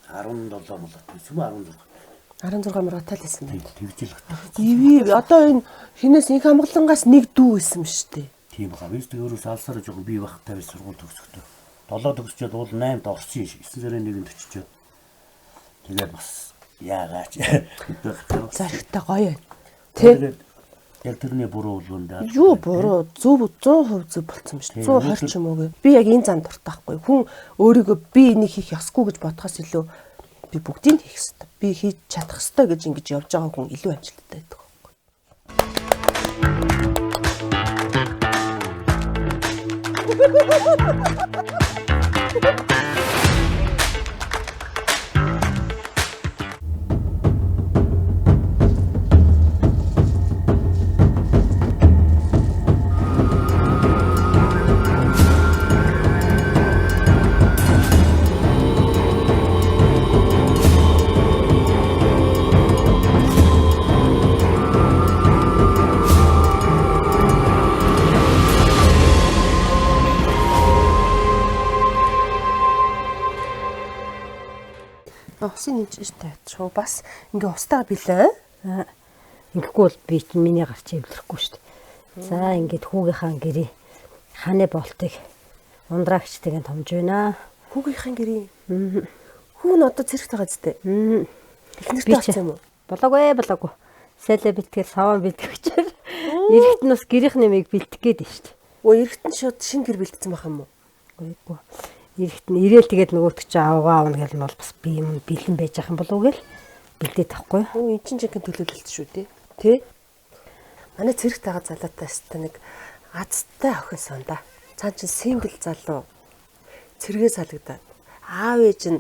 17 молот юм 16 мураатай л байсан байна. тэгжил гат. Иви одоо энэ хинээс их хамглангаас нэг дүү байсан юм шүү дээ. Тийм баа. Би өөрөөс алсараа жоохон бие бахтай сургууль төгсөхдөө 7 төгсчөөд уул 8-д орсон шин 9 сарын 1-нд төччөөд. Тэгээд бас яагаач. За ихтэй гоё байна. Тэ? Яг тэрний буруу болгонд Юу буруу зөв 100% зөв болцсон юм шүү. 120 ч юм уу гэ. Би яг энэ зам дуртахгүй. Хүн өөрийгөө би энийг хийх ёсгүй гэж бодохоос илүү би бүгдийг хийх ёстой. Би хийж чадах ёстой гэж ингэж явж байгаа хүн илүү амжилттай байдаг. Усын нэмж штэ. Шоо бас ингээ устаа билээ. Ингэхгүй бол би чинь миний гарч ивлэхгүй шүү дээ. За ингээд хүүгийнхаа гэрээ ханы болтыг ундраагчтайг томж байна. Хүүгийнхаа гэрээ. Хүү нь одоо зэрэгтэй байгаа зү. Эхнэртэй болсон юм уу? Болоогүй. Сэлэ бэлтгэл саван бэлтгэвчээр эрэгт нь бас гэрийнх нэмийг бэлтгэх гээд байна шүү дээ. Өө эрэгтэн шууд шинэ гэр бэлдсэн байх юм уу? Үгүй. Эрэгт нь ирээл тэгээд нөгөөт чи авгаа авна гэл нь бол бас би юм бэлэн байж ах юм болов уу гэл бэлдээд тахгүй. Өө эн чинь жинхэнэ төлөвлөлт шүү дээ. Тэ? Манай зэрэгтэй байгаа залуутай өстой нэг азтай охин сандаа. Цаан чин сингл залуу. Цэргээ салгадаад аав ээж нь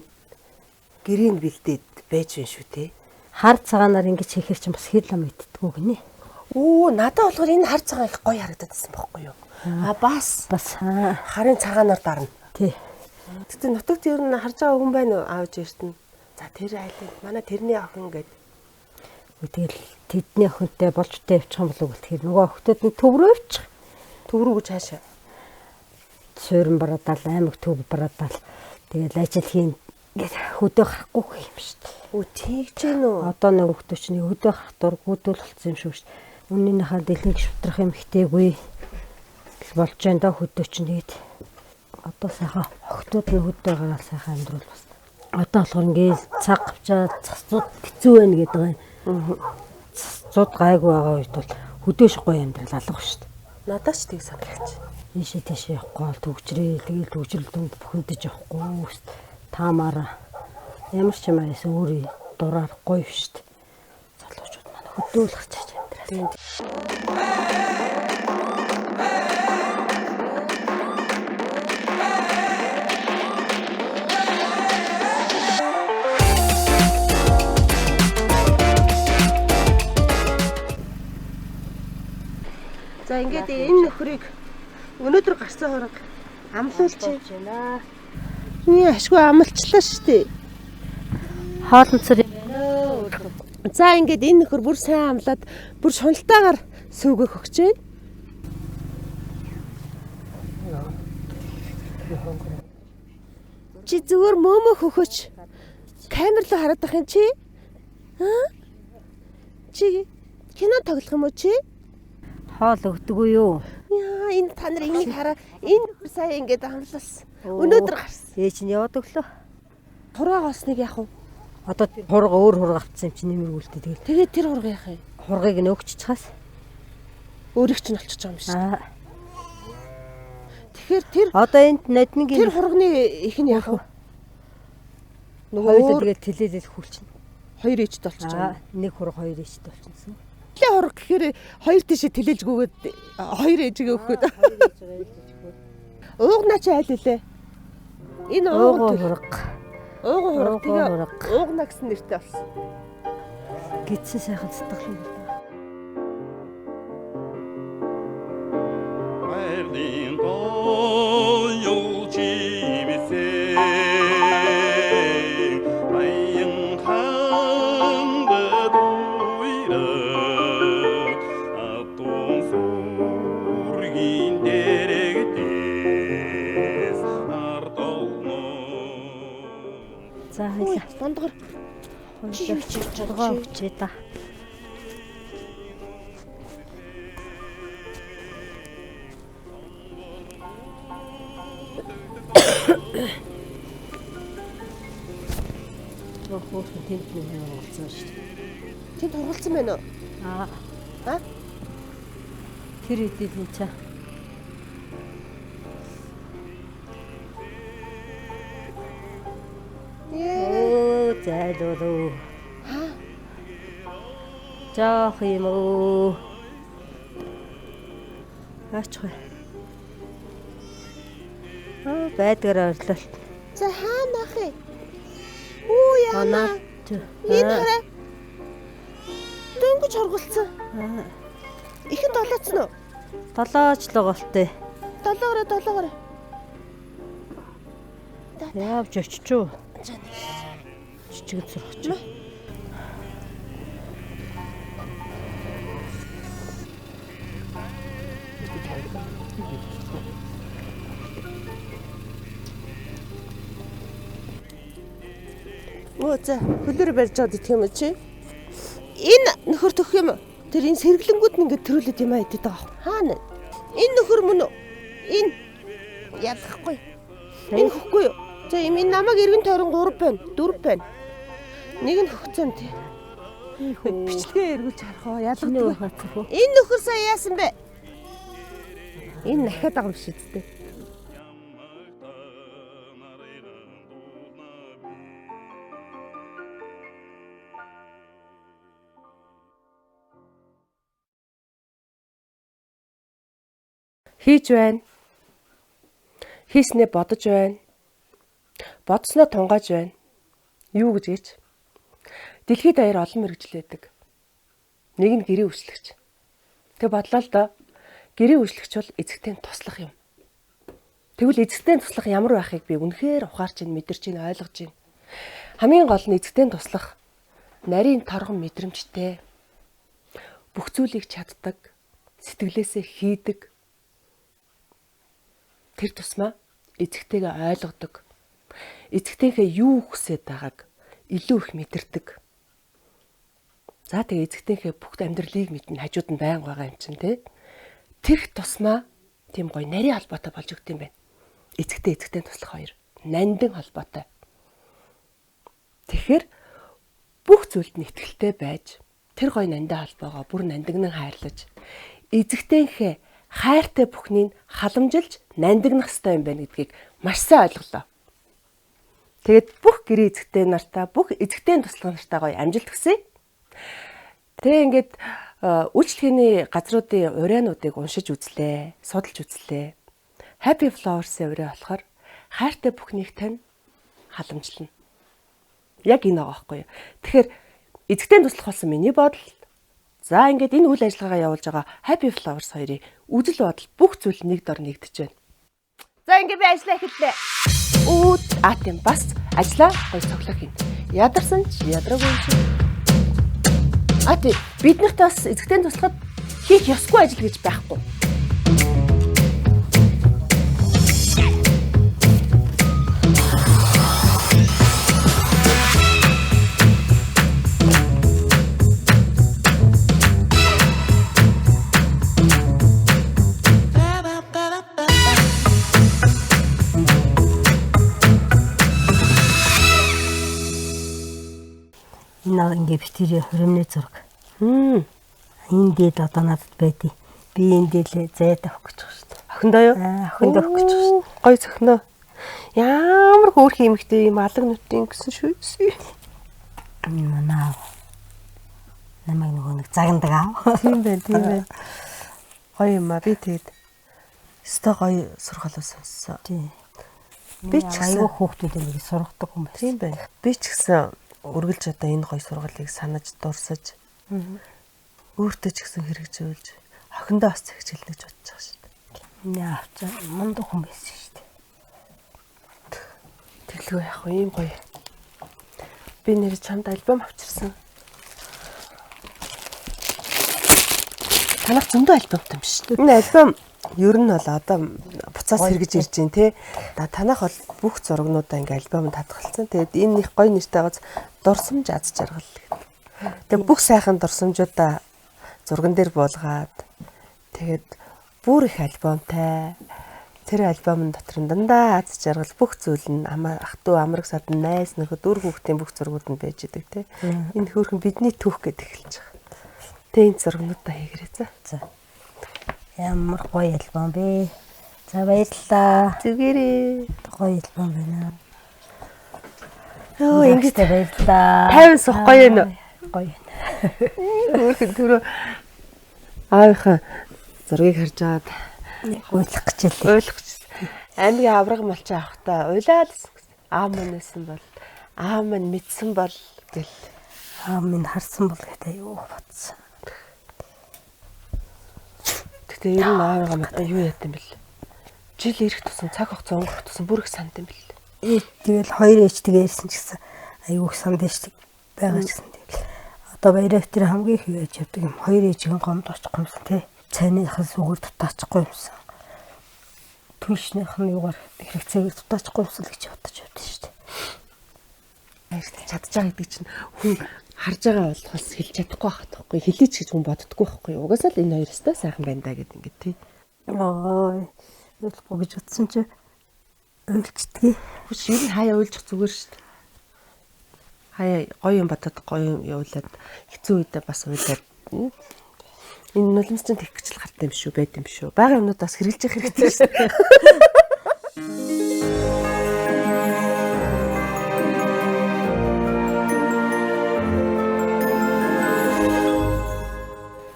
гэрийг бэлдээд байж байна шүү дээ. Хар цагаанаар ингэж хийхэр чинь бас хэл ам мэдтгүү гинэ. Оо надад болохоор энэ хар цагаан их гоё харагдаад байсан байхгүй юу? Бас харын цагаанаар дарна. Тий. Тэгтээ нутагт ер нь харж байгаа хүн байна уу аавж эрт нь. За тэр айлын манай тэрний охин гэдэг. Тэгэл тэдний охинтой болжтой явчих юм болов уу гэхээр нөгөө охтууд нь төв рүү явчих. Төв рүү гэж хаашаа. Суурин бараадал аймаг төв бараадал тэгэл ажил хийн гэж хөдөө гарахгүй юм шүү дээ. Үу тийгч гэнэ үү? Одоо нэг охтууд чинь хөдөө гарах дургуудуул болсон юм шүү дээ. Үнэнийхээ дэлхийг шутрах юм хтэйгүй болж байна да хөдөө чинь тэгээд одоо сайхан охтууд нь хөдөө гараад сайхан амьдрал бас. Одоо болохоор ингээл цаг авчаад цацууд хэцүү байна гэдэг байна. Цацууд гайгүй байгаа үед бол хөдөөш гоё амьдрал алга шүү дээ. Надад ч тийг санагч. Ийшээ тийшээ явахгүй төгжрээ. Тэгэл төгжрөл дүнд бүхэндэж явахгүй. Таамаараа ямар ч юм аяас өөрийн дураар гоё штт. Залуучууд манай хөдөөлөх чаж амьдрал. За ингээд энэ нөхрийг өнөөдөр гарсан хорог амлуулчих. байна. Ашгүй амлчлаа шүү дээ. Хоолнцэр За ингээд энэ нөхөр бүр сайн амлаад бүр шуналтаагаар сүүгөх өгч байна. Чи зүгээр мөөмө хөхөч. Камер руу хараад ах юм чи? Чи кино тоглох юм уу чи? хоол өгдөггүй юу? Яа энэ та нар энийг хараа. Энэ сая ингээд амлалсан. Өнөөдөр гарсан. Ээж нь яваад өглөө. Хураагаас нэг яах вэ? Одоо тэр хурга өөр хурга авцсан юм чи нэмэргүүлтэй тэгэл. Тэгээд тэр хурга яах юм? Хургыг нь өгч чахаас. Өөрийг ч нь олчихж байгаа юм шиг. Тэгэхээр тэр Одоо энд ноднгийн тэр хурганы их нь яах вэ? хоёул тэгээд тэлээлэл хүлчин. Хоёр ээжд олчихж байгаа. Нэг хурга хоёр ээжд болчихсон. Тэлээ хурга гэхээр хоёр тишээ тэлэлжгүйгээд хоёр ээжгээ өгөхөд. Уугнаа чи айл үлээ. Энэ ууган хурга. Ууган хурга тэгээ хурга. уугнаа гэсэн нэртэй болсон. Гидсэн сайхан цэцгэлэн байна. За хоёлаа. Дундгар Чи юу ч жолгоо өгчээ та. Хөөс тэнд нэг болсон шүү дээ. тэнд хургалсан байна уу? Тэр идэв нь чаа. Зайлуу. Жаах юм уу? Ачгүй. Байдгаар орлол. За хаана ах юм? Уу яана. Энэ хараа. Дөнгөж хургалсан. Ихэн долооцсон уу? Долоочлог болтой. Долоогоо. Явж очичоо. Чичиг зурхч. Оо за хөлөөр барьж аваад идэх юм чи. Энэ нөхөр төх юм. Тэр энэ сэргэлэнгүүд нь ингээд төрүүлээд юм аа идэх байгаа. Хаана? Энэ нөхөр мөн үү? Энэ ядахгүй. Энэ хөхгүй юу? За энэ намайг эргэн тойрон 3 байна. 4 байна. Нэг нь хөгцөн тий. Бичлэгээ эргүүлж харах уу? Ялгдаг. Энэ нөхөр сая яасан бэ? Энэ дахиад байгаа юм шиг дээ. Хийж байна. Хийснээ бодож байна. Бодсноо тунгааж байна. Юу гэж гээч? Дэлхийд даяар олон мэрэгжил байдаг. Нэг нь гэрээ үйлчлэгч. Тэг бодлоо л доо. Гэрээ үйлчлэгч бол эзэгтэй туслах юм. Тэгвэл эзэгтэй туслах ямар байхыг би үнэхээр ухаарч ин мэдэрч ин ойлгож ин. Хамгийн гол нь эзэгтэй туслах нарийн торгон мэдрэмжтэй. Бүх зүйлийг чаддаг, сэтгэлээсээ хийдэг. Тэр тусмаа эзэгтэйгээ ойлгодог. Эзэгтэйгээ юу хүсэж байгааг илүү их мэдэрдэг. За тэгээ эзэгтэйгээ бүх амьдралыг мэднэ хажууд нь байнга байгаа юм чинь тий. Тэрх тусмаа тийм гоё нарийн холбоотой болж өгд юм байна. Эзэгтэй туслах хоёр. Нандин холбоотой. Тэгэхээр бүх зүйлд нь итгэлтэй байж тэр гоё нандин холбоогоо бүр нандинг нь хайрлаж эзэгтэйгээ хайртай бүхнийг халамжилж нандинах ёстой юм байна гэдгийг маш сайн ойлголоо. Тэгээд бүх гэрээ эзэгтэй нартаа, бүх эзэгтэй туслах нартаа гоё амжилт хүсье. Тэгээ ингээд үйлчлэгээний газруудын уриануудыг уншиж үзлээ, судалж үзлээ. Happy Flowers-ийн ураа болохоор хайртай бүхнийг тань халамжлана. Яг энэ байгаа байхгүй юу? Тэгэхээр эзэгтэй туслах болсон миний бодол. За ингээд энэ үйл ажиллагаагаа явуулж байгаа Happy Flowers хоёрын үзэл бодол бүх зүйл нэг дор нэгдэж байна. За ингээд би ажиллаа эхэллээ. Тийм бас ажиллаа гоё цоглох юм. Ядарсан ч ядраагүй юм шиг. Тийм бид нарт бас эзэгтэй туслахад хийх ёсгүй ажил гэж байхгүй. Энэ ингээ битэрийн хуримны зураг. Энэ дээд одоо надад байдیں۔ Би энэ дээлээ зайд авах гэж байна шүү дээ. Охиндоо юу? Охинд авах гэж байна шүү. Гой цохноо. Ямар хөөрхөн эмэгтэй юм алга нүтийн гэсэн шүү. Манаа. Намайг нэг загнадаг аа. Тийм байна. Гоё юм аа би тэгээд өстой гоё сургуулиуд сонссон. Тийм. Би ч аюу хүүхдүүд нэг сургадаг юм байна. Тийм байна. Би ч гэсэн үргэлж одоо энэ гоё сургуулийг санаж дурсаж өөртөө ч гэсэн хэрэгжүүлж охиндоо бас хэрэгжүүлнэ гэж бодож байгаа шүү дээ. Миний авчаа мундаг хүн байсан шүү дээ. Тэглгүй яах вэ? Ийм гоё. Би нэр чамд альбом авчирсан. Танах зөндөө альбомтай юм шүү дээ. Энэ альбом ер нь бол одоо буцаас хэрэгж ирж байна те. Танах бол бүх зурагнуудаа ингээ альбомд хадгалсан. Тэгээд энэ их гоё нэртэй гоц дурсамж аз жаргал. Тэгээд бүх сайхан дурсамжуудаа зурган дээр буулгаад тэгээд бүр их альбомтай. Тэр альбомын дотор дандаа аз жаргал бүх зүйл нь ах トゥ амраг садан найз нөхөд өр хүүхдийн бүх зургууд нь байж идэг те. Энэ хөөрхөн бидний түүх гэд эхэлж байгаа. Тэгээд энэ зургнуудаа хийгэрээ за. Ямар гоё альбом бэ? За баярлалаа. Зүгээрээ. Гоё альбом байна. Оо ингэж баярлалаа. 50 сох гоё юм. Гоё. Өөрхөн түрүү аавынхаа зургийг харж аваад Уйлах гэж л. аймгийн авраг малчаа авахтаа уйлаад гэсэн. Аав манайсан бол аав мань мэдсэн бол гэл. Аав минь харсан бол гэдэг юу бодсон. Гэтэ ер нь аавыгаа мэдээ юу яд юм бэл. Жил ирэх тусам цаг хугацаа өнгөрөх тусам бүр их санд юм бэл. Тэгэл хоёр ээж тэгээсэн ч гэсэн аюух санд дэжтэй байгаа ч гэсэн тэгэл. Одоо баяраа тэр хамгийн их яаж явдаг юм. Хоёр ээжийн гомд очихгүй юмсан тий. Цайныхын сүгээр дутаачихгүй юмсан. Түншнийх нь юугаар хэрэгцээгээр дутаачихгүй юмсан л гэж бодож явдсан шүү дээ. Чадж байгаа гэдэг чинь хүн харж байгаа болохоос хэлж чадахгүй байх таахгүй. Хэлээч гэж хүн боддоггүй байхгүй. Угаасаа л энэ хоёр өстой сайхан байна да гэдэг ингээд тий. Ой. Ойлгохгүй гэж утсан чи ойлцдгийг. Хүч ер нь хаяа уйлчих зүгээр шүү дээ. Хаяа гоё юм бодоод гоё юм явуулаад хэцүү үедээ бас уйлаад энэ нулимс чинь тех гэж л гартай юм шүү, байт юм шүү. Бага юмнуудаас хэрэгжилж явах хэрэгтэй шүү дээ.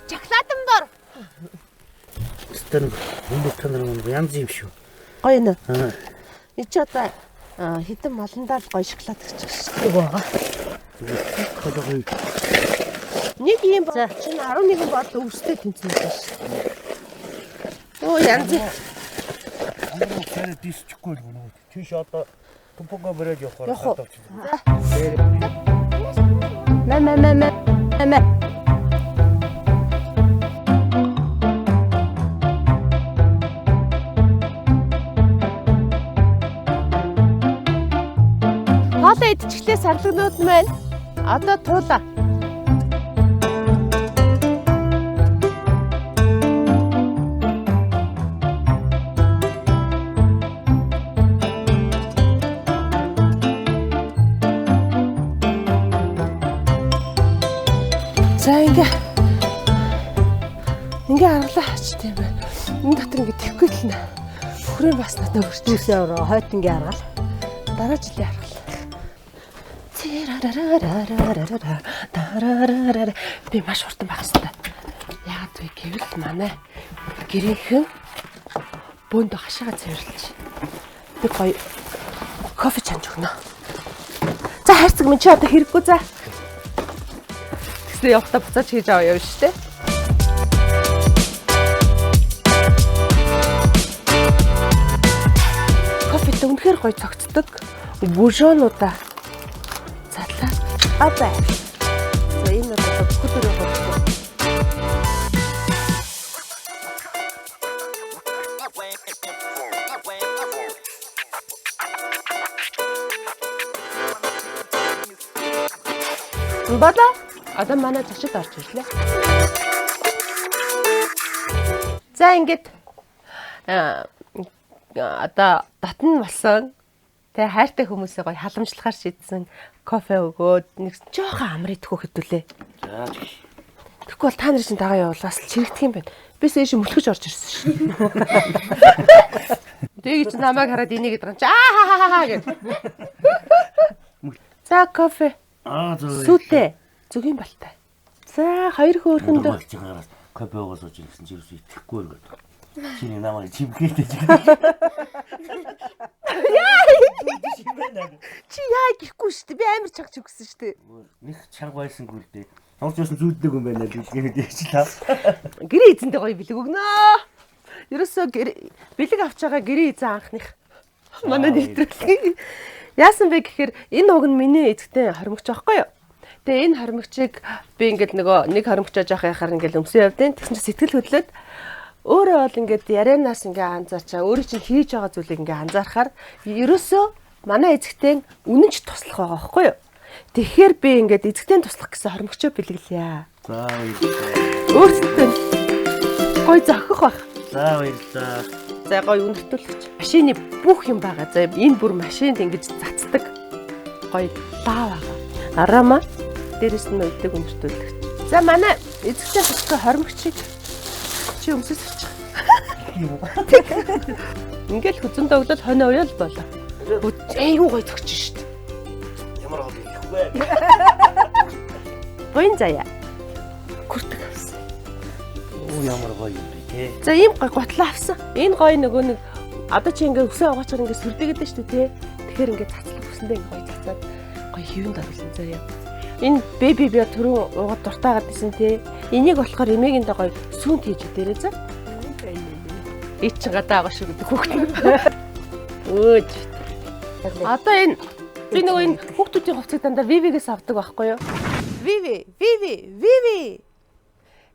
Чоколадын бор. Стэн хүмүүс танаар янз юм шүү. Гоё нэ. И ч одоо хитэн молондоо л гоё шоколад гэж байгаа шүү дээ. Нэг юм бол чинь 11 бол өвстэй тэнцэн байна шүү. Оо янз. Амраа дисчихгүй л гэнэ. Тийш одоо тупонго бэрэж явах. Мэ. Хоолоо идчихлээ сарлагнууд маань одоо туулаа. За ингээ аргалаа хач тийм байна. Энэ дотор ингэ тэвгүй л нэ. Бүхрийн бас надад өгч. Юусаа ороо хойтонгийн аргал. Дараа жилийн аргал. Би маш хурдан байх хэрэгтэй. Яагаад вэ гэвэл манай гэрийнхэн бөөндө хашаага цэвэрлэж. Би гоё кофе чанж өгнө. За хайрцаг минь чи одоо хэрэггүй за. Тэгснэ явахта буцааж хийж аваа явна шүү дээ. Кофе үнэхээр гоё цогцдог. Бужонуудаа задлаа. Апа. За энэ одоо бүхэл төрөө болчихсон. Бада одоо манай зочид орж ирлээ. За ингээд одоо татан болсон тэ хайртай хүмүүсээ гоё халамжлахаар шийдсэн кофе өгөөд нэг жоохон амар идэхгүй хэдүүлээ. За. Тэгэхгүй бол та нар чинь дагаа явуул бас чирэгдэх юм байна. Би сэж мөлхөж орж ирсэн шүү. Тэгэж намайг хараад энийг гэдэг юм чи аа гэв. За кофе. Сүтэ. Зүгийн балтай. За хоёр хөөрхөндөө кофе уугаас ууж ирсэн чи юусе итгэхгүй байгаад. Чиний намайг чимхээтэй. Чи яа гэхгүй шүү дээ. Би амар чангач өгсөн шүү дээ. Нэг чанга байсангүй л дээ. Хамж юусэн зүуддэг юм байна л гэж та. Гэрээ эзэндээ гоё бэлэг өгнөө. Ерөөсөө бэлэг авч байгаа гэрээ эзэн анхных. Манай нэвтрүүлэг. Яасан бэ гэхээр энэ уг нь миний эзэгтэй хоримогч байхгүй юу? Тэгээ энэ хоримогчийг би ингээд нэг хоримогчоо жоох яхаар ингээд өмсөн явдیں۔ Тэгсэн чинь сэтгэл хөдлөд өөрөө бол ингээд ярианаас ингээд анзаарчаа өөрөө чинь хийж байгаа зүйлийг ингээд анзаарахаар ерөөсөө манай эзэгтэй үнэнч туслах байгаа байхгүй юу? Тэгэхээр би ингээд эзэгтэй туслах гэсэн хоримогчоо бэлгэлье. За өөрсдөө гой зохих байх. За баярлалаа. За гой үнэртүүлэгч. Машины бүх юм байгаа. За энэ бүр машинд ингэж цацдаг. Гой лав байгаа. Араама дээрэс нь үйдэг үнэртүүлэгч. За манай эзэгтэй туслах хоримогчийг чи өмсөж авчих. Ингээл хүзэндээ өглөө хонио уяал болоо. Юу гой зөгч шүү дээ. Ямар хол их вэ? Гойн заяа. Хүртэг авсан. Оо ямар гоё юм бэ те. За ийм гой готлоо авсан. Энэ гой нөгөө нэг одоо чи ингээ өсөө угаачаар ингээ сүрдэгээд дээ шүү дээ те. Тэгэхээр ингээ цацлах хүсэндээ ингээ гой цацаад гой хивэнд оруулсан заяа. Энэ беби би түрүү уугаад дуртаагаад байсан те. Энийг болохоор эмээгэндээ гой сүүнт хийж өгдөрөө за. Ич гадаа байгаа шүү гэдэг хүүхдүүд. Өөж. Одоо энэ би нөгөө энэ хүүхдүүдийн хувцсыг дандаа Vivi-гээс авдаг байхгүй юу? Vivi.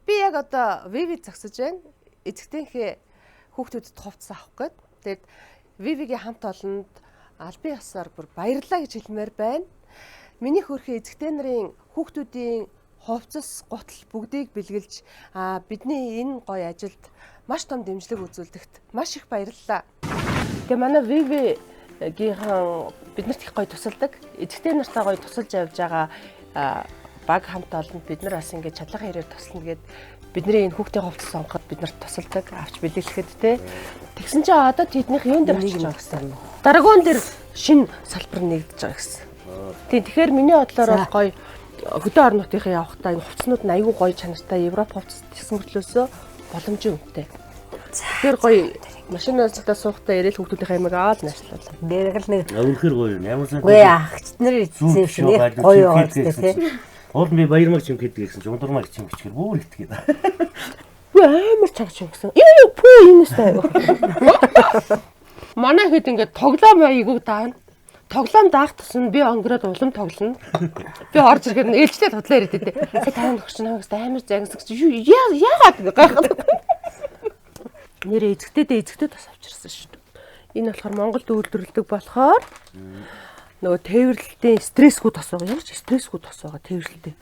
Би яг одоо Vivi зогсож байна. Эцэгтэнхээ хүүхдүүдэд хувцас авах гээд. Тэгээд Vivi-гийн хамт олонд албан ёсоор бүр баярлалаа гэж хэлмээр байна. Миний хөрхөө эцэгтэй нарын хүүхдүүдийн хувцас, гутал бүгдийг бэлгэлж бидний энэ гоё ажилд маш том дэмжлэг үзүүлдэгт маш их баярлалаа. Тэгээ манай Vivi-гийнхан биднэрт их гоё тусалдаг. Эцэгтэй нартаа гоё тусалж явж байгаа баг хамт олонд бид нар бас ингээд чадлахын хэрээр туслана гэд бидний энэ хүүхдийн хувцас сонгоход биднэрт тусалдаг, авч бэлгэлэхэд те. Тэгсэн чинь одоо тэднийх юунд дээр очиж байгаа гэсэн. Дараагуун дээр шинэ салбар нэгдэж байгаа гэсэн. Тэгэхээр миний бодлоор бол гоё хөдөө орнуудынхаа явахдаа энэ хувцснууд нь аюу гоё чанартай Европ хувцас гэсэн мөртлөөсөө боломжийн үнэтэй. Тэгэхээр гоё машинаас суухдаа ирээл хүүхдүүдийн аймаг аваад наашлуулаа. Дээргэл нэг Үнэхээр гоё юм. Ямар сайн. гүй агч нар эзэн шиг гоё яваад тий. Уул би баярмаг чимхээдэг гэсэн чинь ундурмаг чимхчихэр бүр итгээд. Үгүй амар чагч юм гэсэн. Юу пүү энэстэй. Манай хэд ингээд тоглоом аягийг даана. Тоглоом даах тусна би онгороод улам тоглоно. Би орж ирэхэд ээлжтэй тодлоо яриад дээ. Сая тань өгч намайг амар загсагч яагаад гайхаад. Нэрээ эзэгтэй тас авчирсан шүү дээ. Энэ болохоор Монголд үйлдвэрлэдэг болохоор нөгөө тээвэрлэлтийн стрессгүй тос байгаа. Ямар ч стрессгүй тос байгаа тээвэрлэлтийн.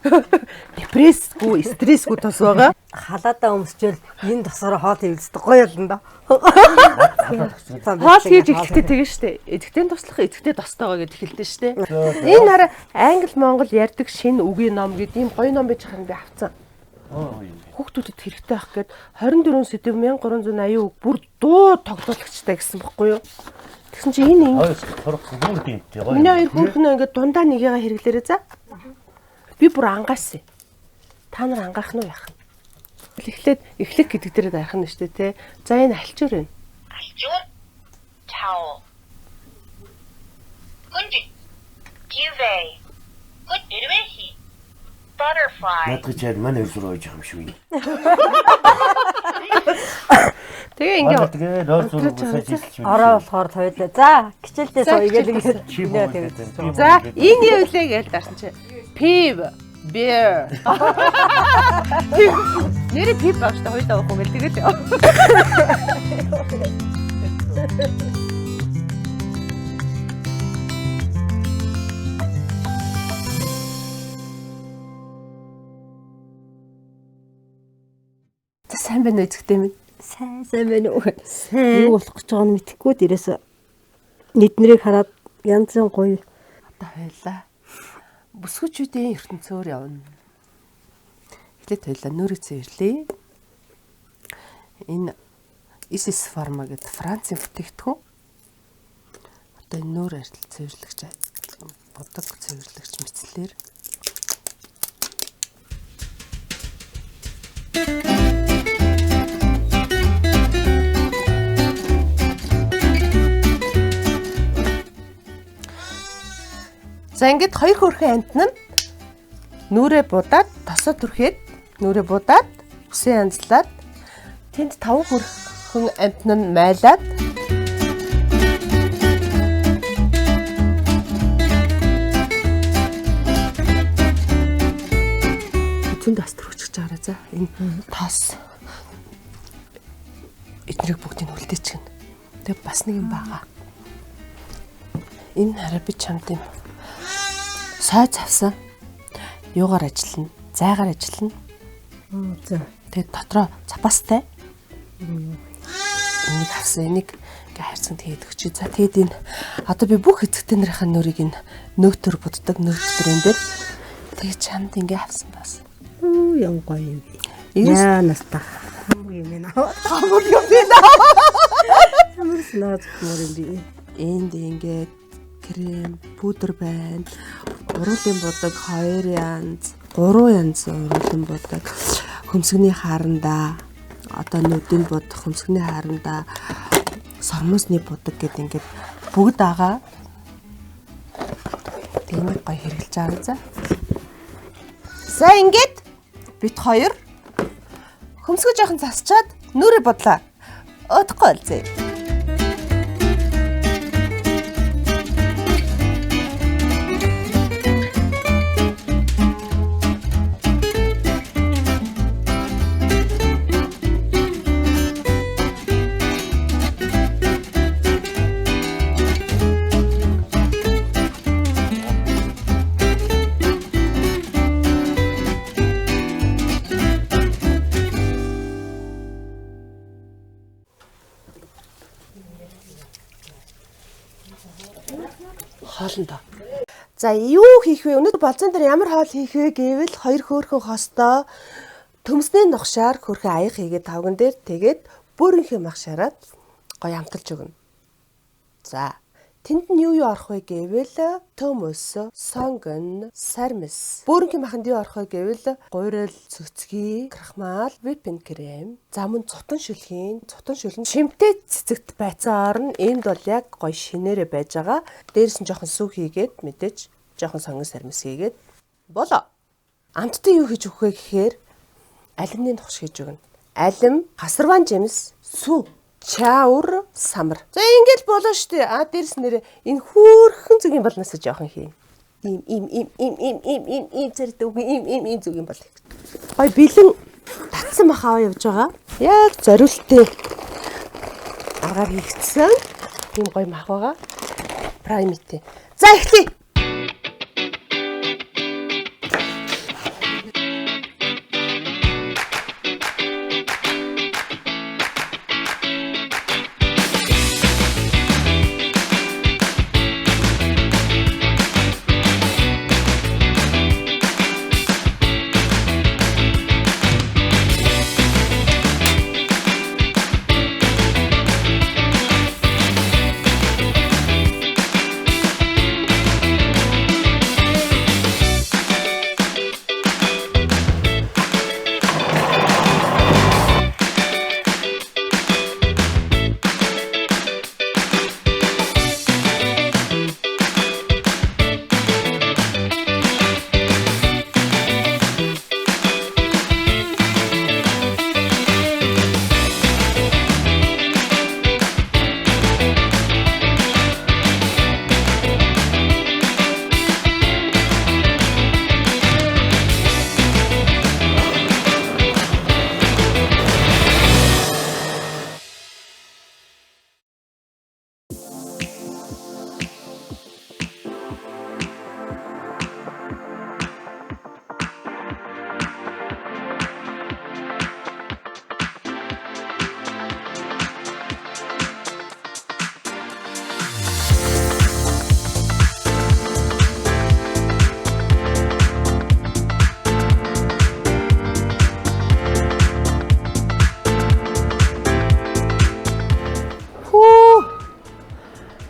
Депрессгүй, стрессгүй тос байгаа. Халаадаа өмсчөөл энэ тосороо хоол хийвэлцдэг гоё болно да. Хоол хийж эхлэхдээ тэгэн штэ. Эзэгтэй туслах эзэгтэй тостойгоо гэд эхэлдэж штэ. Энэ хараа англи монгол ярьдаг шинэ үгийн ном гэдэг ийм гоё ном байж хахад би авцсан. Хүүхдүүдэд хэрэгтэй ах гээд 24 сэдв 1380 үг бүр дуу тоглоулагчтай гэсэн бохгүй юу? Тэгсэн чи энэ миний хоёр хүүхэн ингээд дундаа нэгийгээ хэрэглээрээ за. Би бүр ангаасан. Та нар ангаах нь уу яах? Эхлээд эхлэх гэдэг дээрээ дарах нь шүү дээ, тэ. За энэ альчуур байна. Альчуур. Towel. Гүнди. Duvet. Гүд ирвэхи. Butterfly. Надад манай өрсөр ойж байгаа юм шиг юм. Тэгээ ингээ тэгээд ойрсоор бүсэж ороо болохоор тойлоо. За хичээлдээ сууя гэдэг. За энэ юу вэ гэж дарсан чи. Piv, beer. Нэр piv бааштай хоёулаа уух гэл тэгэл. Сайн байна уу эзэгтэй минь? Сайн байна уу? Юу болох гэж байгааг нь мэдэхгүй дээрээс нийтнэрийг хараад янзын гоё. Одоо хойлоо. Бүсгүүчүүдийн ертөнцөөр явна. Эхлээд хойлоо нөрөө цэвэрлэе. Энэ Isis Pharma гэдэг Францын бүтээгдэхүүн. Одоо энэ нөр арил цэвэрлэгч бодог цэвэрлэгч мэтлэр. За ингээд хоёр хөрхөн амтан нь нүрээ будаад тосоо түрхээд нүрээ будаад үсээ янзлаад тэнд 5 хөрхөн амтан нь майлаад тэнд бас түрхэж чагараа за энэ тос эднийг бүгдийг үлдээчихнэ. Тэг бас нэг юм байгаа. Энэ хараа би чамд юм сой завсан. Юугаар ажиллана? Зайгаар ажиллана. За. Тэгээд дотроо запастай. Энийг авсан, энийг ингээ хайрцан тэгээд өгчий. За тэгээд энэ одоо би бүх эцэгтэй нарынхаа нөрийг энэ нөөтөр буддаг нөөтрэн дээр тэгээд чамд ингээ авсан бас. Ян гоё юм. Яа наста. Хамгийн юм аа. Хамгийн юм байна. Хамгийн наад юм би. Энд ингээ крем, пудр байна. Уруулын будаг 2 янз, 3 янз уруулын будаг. Хөмсгний харандаа, одоо нүдийн будаг, хөмсгний харандаа, сормосны будаг гэдэг ингээд бүгд байгаа. Тэнийг гоё хэрэглэж байгаа за. За ингээд бит хоёр хөмсгөө жоохон засчаад нүрээ бодлоо. Өдөхгүй болзээ. Хоолндоо. За юу хийх вэ? Өнөөдөр болцон дээр ямар хоол хийх вэ гэвэл хоёр хөөрхөн хостоо төмсний нухшаар хөрхөн аяг хийгээд тавган дээр тэгээд бөөрийнхээ мах шараад гоё амталж өгнө. За тэнд нь юу орох вэ гэвэл төмөс, сонгон, сармис. Бөөрийнхээ маханд юу орох вэ гэвэл гуйрал, цөцгий, крахмал, виппинг крем, за мөн цутан шүлгийн, шимтэй цэцэгт байцаа орно. Энд бол яг гоё шинээрээ байж байгаа. Дээрс нь жоохон сүв хийгээд мэдээж жоохон сонгон сармис хийгээд болоо. Амттай юу хийж өгөх вэ гэхээр алимны нухш хийж өгнө. Алим, хасарван жимс, сүв, чаур, самар. За ингэж болоо штэ. Дээрс нэрээ энэ хүүрхэн зүгийн болноосоо жоохон хий. Им зэрэг үг им зүгийн бол. Гой бэлэн татсан мах аваа явж байгаа. Яг зориултыг аргаар хийгдсэн. Ийм гой мах байгаа. Праймити. За эхлэе.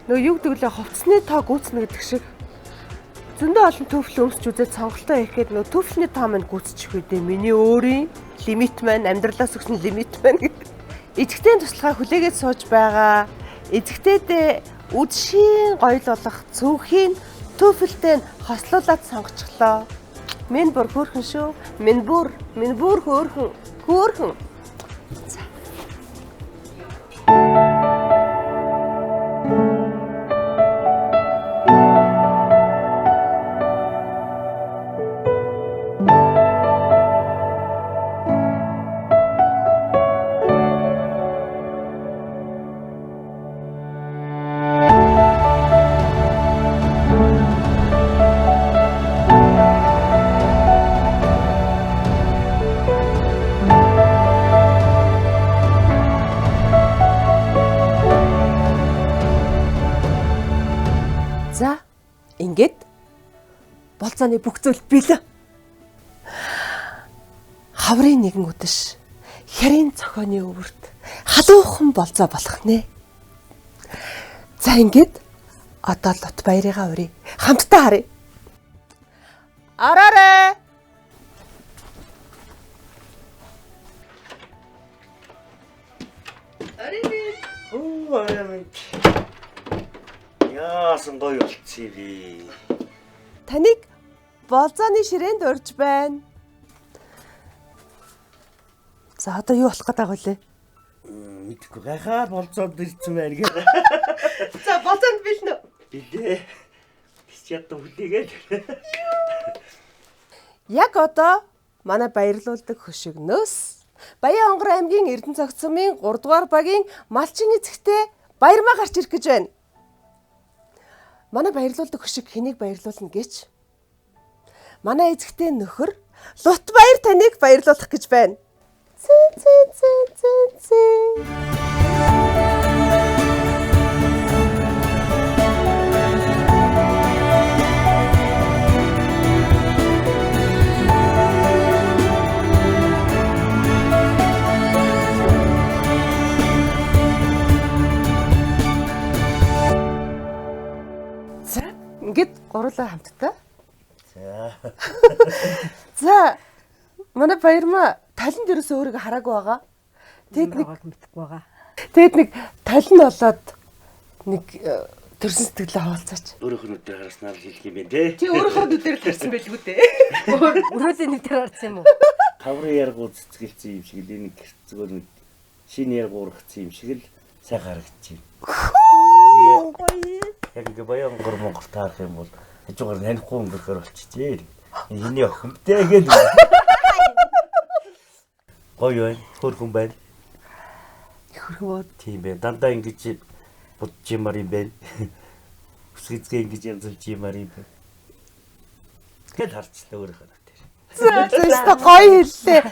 Нөгөө юу гэдэг лээ хувцсны тоо гүйцэнэ гэдэг шиг. Зөндөө олон төвл өмсч үзээд сонголтоо хийх гээд нөгөө төвлөний тоо маань гүйцчих үедээ миний өөрийн лимит маань амьдралаас өгсөн лимит маань гэдэг. Эзэгтэй туслахаа хүлээгээд сууж байгаа. Эзэгтэйдээ үдшийн гоёл болох цүнхийн төвлөлтэй хослуулаад сонгочихлоо. Минь бүр хөөрхөн шүү. Минь бүр хөөрхөн. За ингээд болцооны бүх зүйл билээ. Хаврын нэгэн үдэш хэрийн цохооны өвөрт халуухан болцоо болох нэ. За ингээд одоо лот баярыгаа урья. Хамтдаа харъя. Араарэ. Яасан гоё болцсон би. Таныг болзооны ширээнд урьж байна. За одоо юу болох гэдэг вэ? Мэдгүй гайхаад болцоод ирсэн байна гэ. За болзоонд бэлнэ. Билээ. Бич ядсан хүлээгээд. Яг одоо манай баярлуулдаг хөшигнөөс Баян-Онгор аймгийн Эрдэнэ цогцсомын 3 дугаар багийн малчин эзэгтэй баярмаа гарч ирэх гэж байна. Манай баярлуулдаг хөшиг хэнийг баярлуулна гэж? Манай эзэгтэй нөхөр Лут баяр таныг баярлуулах гэж байна. За, ингээд гурлаа хамтдаа. За. Манай баярмаа талент ерөөсөө өөрийгөө хараагүй байгаа. Тэгэд нэг мэдхгүй байгаа. Тэгэд нэг талент болоод нэг төрсөн сэтгэлээ хаалцаач. Өөрөөх нь өдөр хараснаар л хэлэх юм бэ те. Чи өөрийнхөө нүдээр тарьсан байлгүй дээ. Өрөөлийн нүдээр харсан юм уу? Таврын яргуу цэцгэлсэн юм шиг л энэ зүгээр нэг шинэ яргуу ургацсан юм шиг л сайхан харагдчих. Яг ингээ Баян-Онгор Монгол таарах юм бол хажуугаар танихгүй өнгөрөхөр болчихжээ. Эний охинтэй гэдэг. Гоё байна. Хөрхөн байна. Хөрхөн тийм байна. Дандаа ингэж будж юмар юм байна. Үсгэцгээ ингэж янзлж юмар юм байна. Тэгэл харчлаа өөрийнхөө нүдээр. За гоё хэллээ.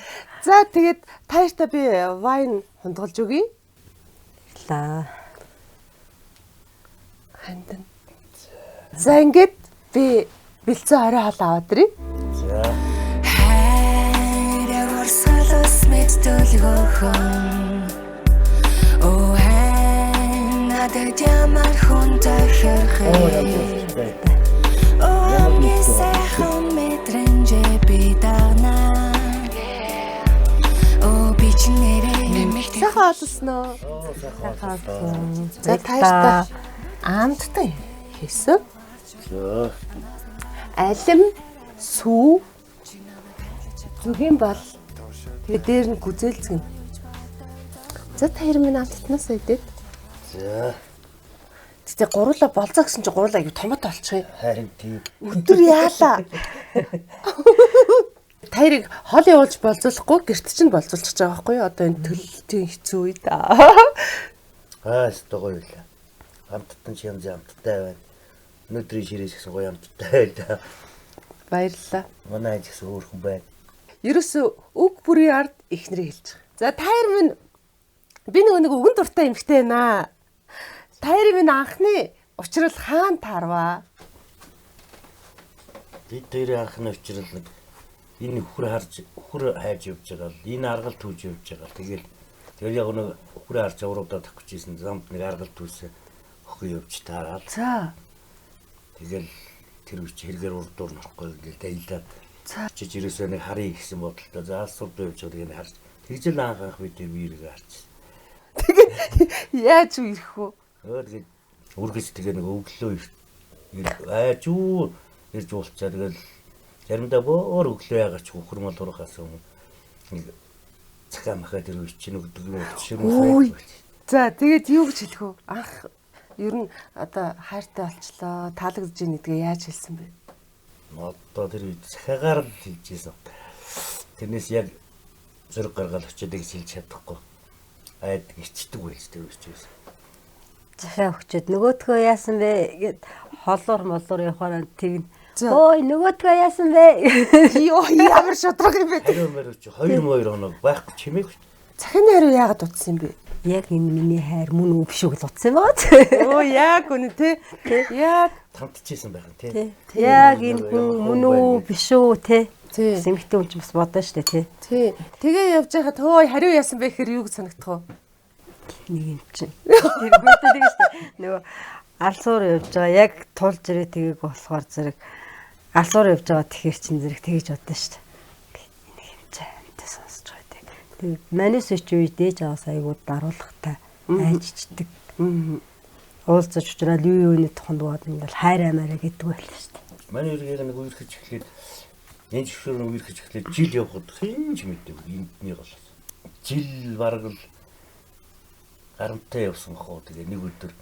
За тэгээд тааштай би вайн хундгалж өгье. Лаа. Хандан. За ингээд би бэлцэн орой хаал аваад ирье. За. Салус мэдтэлгөөн оо надад ямар хүнтэй хэрхээ оо месэхэн мэтрэнжэ бидана оо бичнэрэ Сайхан олсноо. За тааштай амттай хийсэн. За. Алим сүү зүгийн бол тэгээ дээр нь гүзээлцгэн. За таяр минь амттнаас идээд. За. Тэгтээ гурлаа болцоо гэсэн чи гурлаа аюу томот олчих. Харин тийм. Өдөр яалаа. Таярыг хол явуулж болцуулахгүй гэрт чинь болцуулчих байгаа байхгүй юу? Одоо энэ төлөлтийн хэцүү үе да. Стогой л. Амттан чи янз амттай байна. Өнөөдрийн ширээс гэсэн гоё амттай байл. Баярлалаа. Манай ажиг гэсэн өөр хүн байна. Ерөөсөө үг бүрийн ард ихнэрээ хэлж байгаа. За таяр минь би нэг өгөн дуртай эмэгтэй байна. Таяр минь анхны учрал хаан таарваа. Бид тэр анхны учрал нэг энэ хөр хайж явж байгаа л энэ аргал түүж явж байгаа л тэгэл яг нэг хөр харж авруудаа тавьчихсэн замд нэг аргал түүсэн охин хөлгүй явж таараад. За. Тэгэл тэр үчи хэрэгээр урдуур норохгүй ингээл дайлаад. За. Чи жирээсээ нэг харъя гэсэн бодолтой. За асуулт явж байгаа нэг харж. Тэгжэл анх би тэр биерийг харж. Тэгээ яаж ирэх вэ? Тэгээд үргэж тэгээ нэг өглөө айжуу ирж уулцаа тэгэл заримдаа боор өглөө ягач хөхөр мал урахаас өмнө нэг цахаа махаа тэр үе чинь өгдөг юм Үй. За тэгээд юу гэж хэлэх вэ? Анх ер нь одоо хайртай болчлоо, таалагдж ийн гэдгээ яаж хэлсэн бэ? Одоо тэр цахаагаар л хэлжсэн. Тэрнээс яг зөрг гаргаад очиод гэж хэлж чадахгүй. Айд ичдэг байлж тэр үчээс. Захаа өгчөөд нөгөөдгөө яасан бэ гэд холуур молуур явахаар тэгнэ. Ой нөгөөдгөө яасан бэ? Йоо ямар шудраг юм бэ? Тэр чи 2 хоног байхгүй чимээг. Захын хайр яагаад утсан юм бэ? Яг энэ миний хайр мөн үү биш үү гэж утсан байгаа. Оо яг үнэ те. Яг Тамтчихсэн байх нь тий. Яг энэ хүн мөн үү биш үү те. тий. Сэмхтэн хүн ч бас бодно штэ тий. Тий. Тэгээ явж байхад хөөе хариу яасан бэ гэхээр юу гэж санагдах вэ? Нэг юм чинь. Тэр мэддэг штэ. Нөгөө алсуур явж байгаа яг тулж ирээ тгийг болохоор зэрэг алсуур явж байгаа тэгэхээр чин зэрэг тэгж бодно штэ. Нэг юм цаантай сонсож байдаг. Тэг манис ч үед дээж аваас айгууд даруулгатай айжчдэг. Уулзаж учраас юу юуны тухайд бод ингээл хайр аймаараа гэдэг байл штэ. Манай үргээр нэг үерхэж эхлээд энэ зөвшөөр үерхэж эхлээд жил явхад хинж мэддэг эндний голос. Жил бараг л гарамтай явсан хоо тэгээ нэг өдөр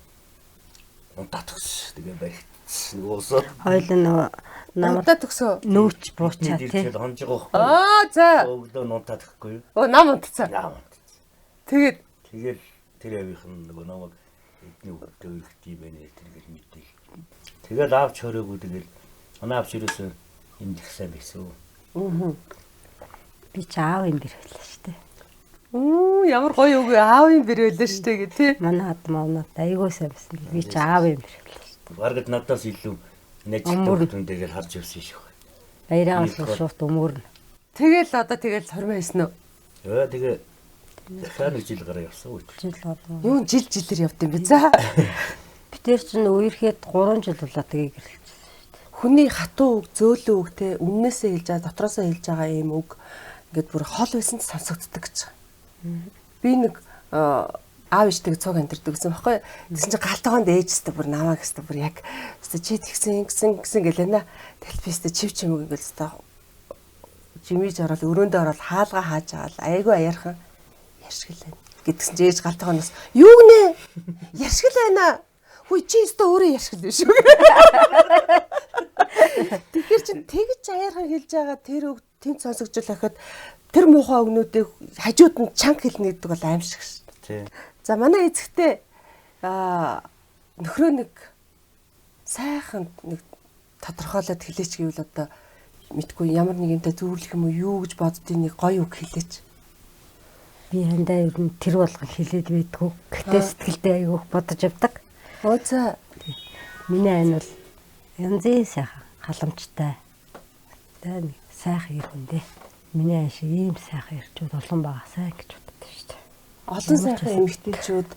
унтаад өгс тэгээ баригдсан уусаа. Хоёул нөгөө намтаа төгсөө. нөөч буучаа тий. Тэгээд хонжгоо. Аа за. Өглөө унтаад өгөхгүй юу? Оо нам унтцсан. Яа. Тэгээд тэгэл тэр явийнхан нөгөө намайг эдний өгдөө өргөт юм байна тэргээл мэдээ. Тэгэл аавч хороогүй тэгэл манай аавч юусэн энд их сайн байсан. Би ч аав юм бэр байлаа штэ. Ямар гоё үгүй аавын бэр байлаа штэ гэ тий. Манай ад маанад айгуу сайн байсан. Би ч аав юм бэр байлаа штэ. Баргад надаас илүү найзтай хүнтэйгээр харж явсан шүү. Баяраа шууд өмөрнө. Тэгэл одоо тэгэл сормоо хийсэн үү? Яа тэгээ дахиад нэг жил гараа явсан үү? Жил болоо. Юу жилээр явд юм бэ? За. Би тэр чинь үерхэд 3 жил болоо тгийг ирлээ. Хүний хатуу үг, зөөлөн үг те өмнөөсөө хэлж байгаа, дотроосоо хэлж байгаа ийм үг ингээд бүр хол байсан ч сонсогддог гэж байгаа. Би нэг аав ишдэг цуг амьдэрдэг гэсэн баггүй. Тэгсэн чинь галтгоонд ээжтэй бүр намаа гэстэй бүр яг чи тэгсэн гэлэнэ. Тэгэл би өстө чив чимэг ингээл өстө жимиж ороод өрөөндөө ороод хаалга хааж байгаа айгүй аяархан яршгил байна. Гэдгсэн чи ээж галтгооноос юу гинэ? Яршгил байна. Хүй чи өстө өөрөө яршгил биш үү? Тэгэхээр чи тэгж аяархан хэлж байгаа тэр үг тэнд сонсогдож байхад тэр муухай өгнүүдийг хажууд нь чанга хэлнэ гэдэг бол аимшиг шүү. Тий. За манай эцэгтэй нөхрөө нэг сайхан нэг тодорхойлоод хэлээч гэвэл одоо мэдгүй ямар нэг юмтай зүүрлэх юм уу юу гэж боддгийг нэг гоё үг хэлээч. Би хандаа ер нь тэр болгон хэлээд байдгүй. Гэтэ сэтгэлдээ айгүйх бодож явдаг. Оо за Миний айн бол янзын сайхан халамжтай. Тэгээ нэг сайхан ир хүн дээ. Миний айн шиг ийм сайхан ирчүүд олон байгаасаа гэж боддог шүү дээ. олон сайхан эмэгтэйчүүд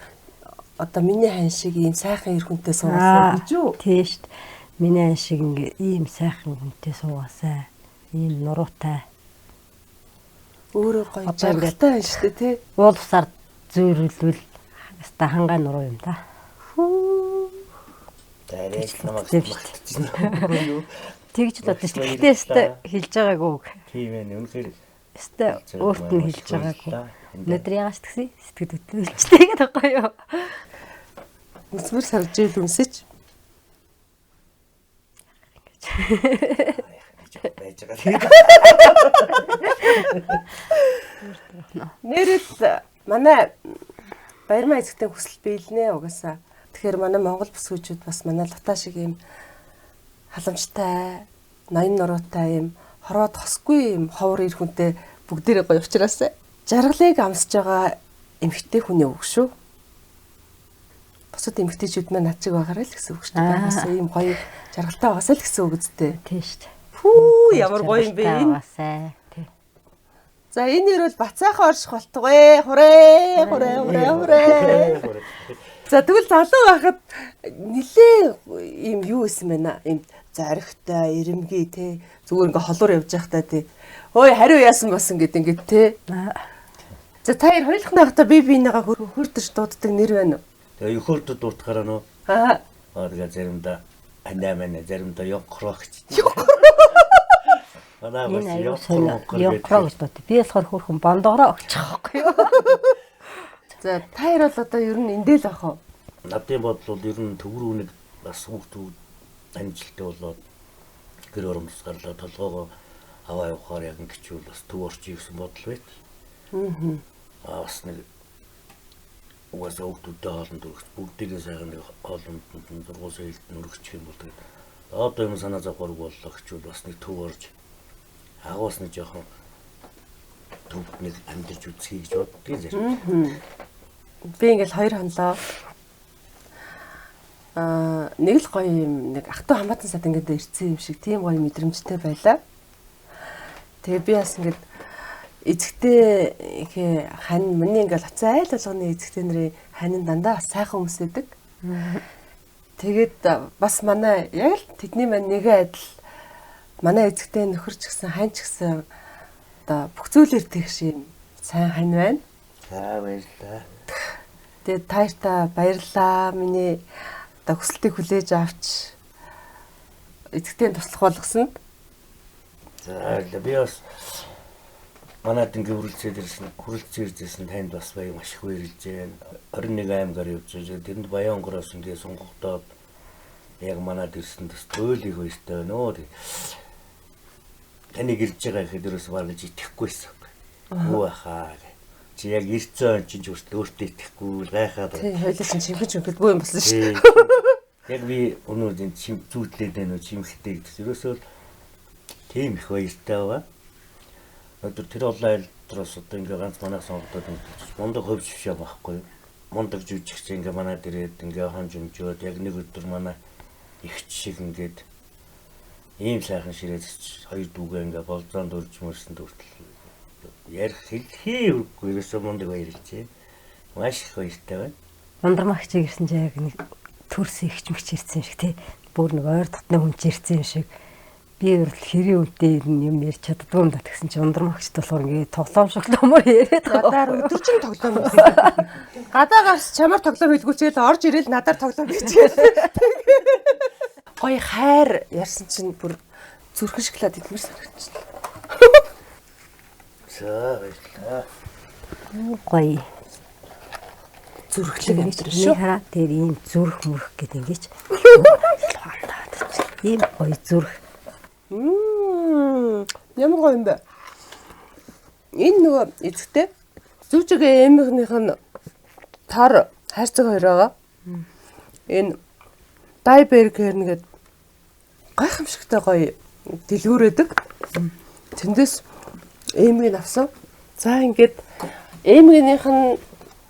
одоо миний хань шиг ийм сайхан ир хүнтэй суугасан гэж үү? Тийм шүү дээ. Миний айн шиг ийм сайхан хүнтэй суугасаа. Ийм нуруутай. Өөрөө гоё жаргалтай байна шүү дээ тий. Уулсаар зөөрөлвөл хаста хангаа нуруу юм да. Тэрэг намайг магтчихна. Тэгж л бодсон шүү дээ. Гэтээстэй хэлж байгаагүй үг. Тийм ээ үнэхээр Өстө өөрт нь хэлж байгаагүй. Өнөөдөр яагаад ч гэсэн сэтгэл хөдлөлттэй гэдэг байхгүй юу? Нүцмэр сарж ийл үнсэж. байж байгаа. Нэрэл манай Баярмаа эзэгтэй хүсэл биелнэ угаасаа. Тэгэхээр манай монгол бүсгүүчүүд бас манай лута шиг юм халамжтай, ноён нуруутай юм хороод хосгүй юм ховор ир хүнтэй бүгдээрээ гоё учраас жаргалыг амсж байгаа эмэгтэй хүний үг шүү. Бусад эмэгтэйчүүд маань над чиг байгаарай л гэсэн үг шүү дээ. Байгаас ийм гоё жаргалтай байгаасаа л гэсэн үг үстэй. Тийм шүү дээ. Хүү ямар гоё юм бэ энэ. За энэ нэр бол бацаахан орших болтугай. Хүрээ. За тэгвэл залуу байхад нилээ ийм юу исэн байна? Ийм зоригтой, ирэмгий те. Зүгээр ингээ холуур явж байхдаа те. Ой хариу яасан басан гэд ингээ те. За та хоёр хоёулахны байхдаа бинийгаа хурдж дууддаг нэр байна уу? Тэгээ өхөрдөд дуутахаараа нөө. Аа. Тэгээ заримдаа анаа заримдаа ёкроо гэж. Манай бас ёкроо гэж дот. Би болохоор хөрхөн бондогороо өгчих واخгүй юу. За та хоёр бол одоо ер нь эндэл ах уу? Надын бодол бол ер нь төврүүнийг бас хүүхдүүд амжилттай болоод гэр оромс гарлаа толгоогоо аваа явахаар яг ингэчүүл бас төв орчих гэсэн бодол байт. Бас нэг угаас хүүхдүүдтэй хоолнд өргөж бүгдийгээ сайхан нэг хоолнд дургуус хэлд нүргчих юм бол тэгээд одоо юм санаа зовхорг боллоо гэчүүл бас нэг төв орж агаас нэг жоохон төвд нэг амьдэрч үзхий гэж боддгийг зэрэг. Би ингээл хоёр хонлоо. Нэг л гоё юм нэг ахтуу хамаатан сад ингээд ирсэн юм шиг тийм гоё мэдрэмжтэй байлаа. Тэгээ би бас ингээд эзэгтэй ихе хань миний ингээл оцсон айл болгоны эзэгтэй нарын хань дандаа бас сайхан хүмүүс байдаг. Тэгээд бас манай яг л тэдний маань нэгэ адил манай эзэгтэй нөхөрч гисэн хань ч гэсэн одоо бүх зүйлээр тэгш юм сайн хань байна. За баярлалаа. Тэгээд таартаа баярлалаа. Миний одоо хүсэлтийг хүлээж авч эзэгтэй туслах болгосонд. За би бас манайд ингээ хүрэлцээрсэн танд бас баян маш их баярлж байна. 21 аймгаар явж байгаа. Тэнд баян онгороос ингээ сонгогдоод яг манайд ирсэн бас төөлийг баяртай байна оо. Таныг ирж байгаа гэхэд ерөөсөө бараг итгэхгүйсэн. Юу ахаа. Чи яг ирцэн чинь ч өөртөө итгэхгүй гайхаад. Тийм хоёлаа чинь чимхэж өгөхөд бүү юм болсон шүү. Яг би өнөө энэ чим зүүдлээд байна уу чимхтэй гэдэг. Ерөөсөө тийм их баяртай байгаа. Одоо тэр олон айлтраас одоо ингээ ганц манайх сонгогдоод мундаг хөвж бишээ байхгүй. Мундаг жүжигч ингээ манайд ирээд ингээ хонжимжоод яг нэг өдөр манай ихч шиг ингээд ийм сайхан ширээдч хоёр дүүгээ ингээ болзоонд урж мөрсөнд хүртэл ярих хэлхий үргүй ерөөсөө мундаг баярлжээ. Маш их баяртай байна. Ундрмагч ирсэн чинь яг нэг төрс ихч мэгч ирсэн шиг тий. Бүр нэг ойр дотны хүн ч ирсэн шиг. Би өөрөлд хэрийн үнтэй юм ярьж чаддгүй юм да тэгсэн чинь ундрмагчд болохоор ингээ тоглоомшглоомор яриад Надаар өдөржин тоглоом хийсэн. Гадаа гарч чамаар тоглоом хийлгүүлчихэл орж ирээл надаар тоглоом хийчихэл. Гоё хайр ярьсан чинь бүр зүрхэн шоколад идмэр санагдчихлаа. За баярлалаа. гоё. Зүрхлэг амьдрал Шүү хараа тэр ийм зүрх мөрх гэдэг ингэж ийм гоё зүрх. Ямар гоё юм бэ? Энэ нөгөө эзэгтэй зүвжигээ эмийнхнийх нь тар хайрцаг хоёр байгаа. Энэ Дайбергер нэгэд гайхамшигтай гоё дэлгүүрээдэг. Тэндээс эмийг авсан. За ингээд эмгийнх нь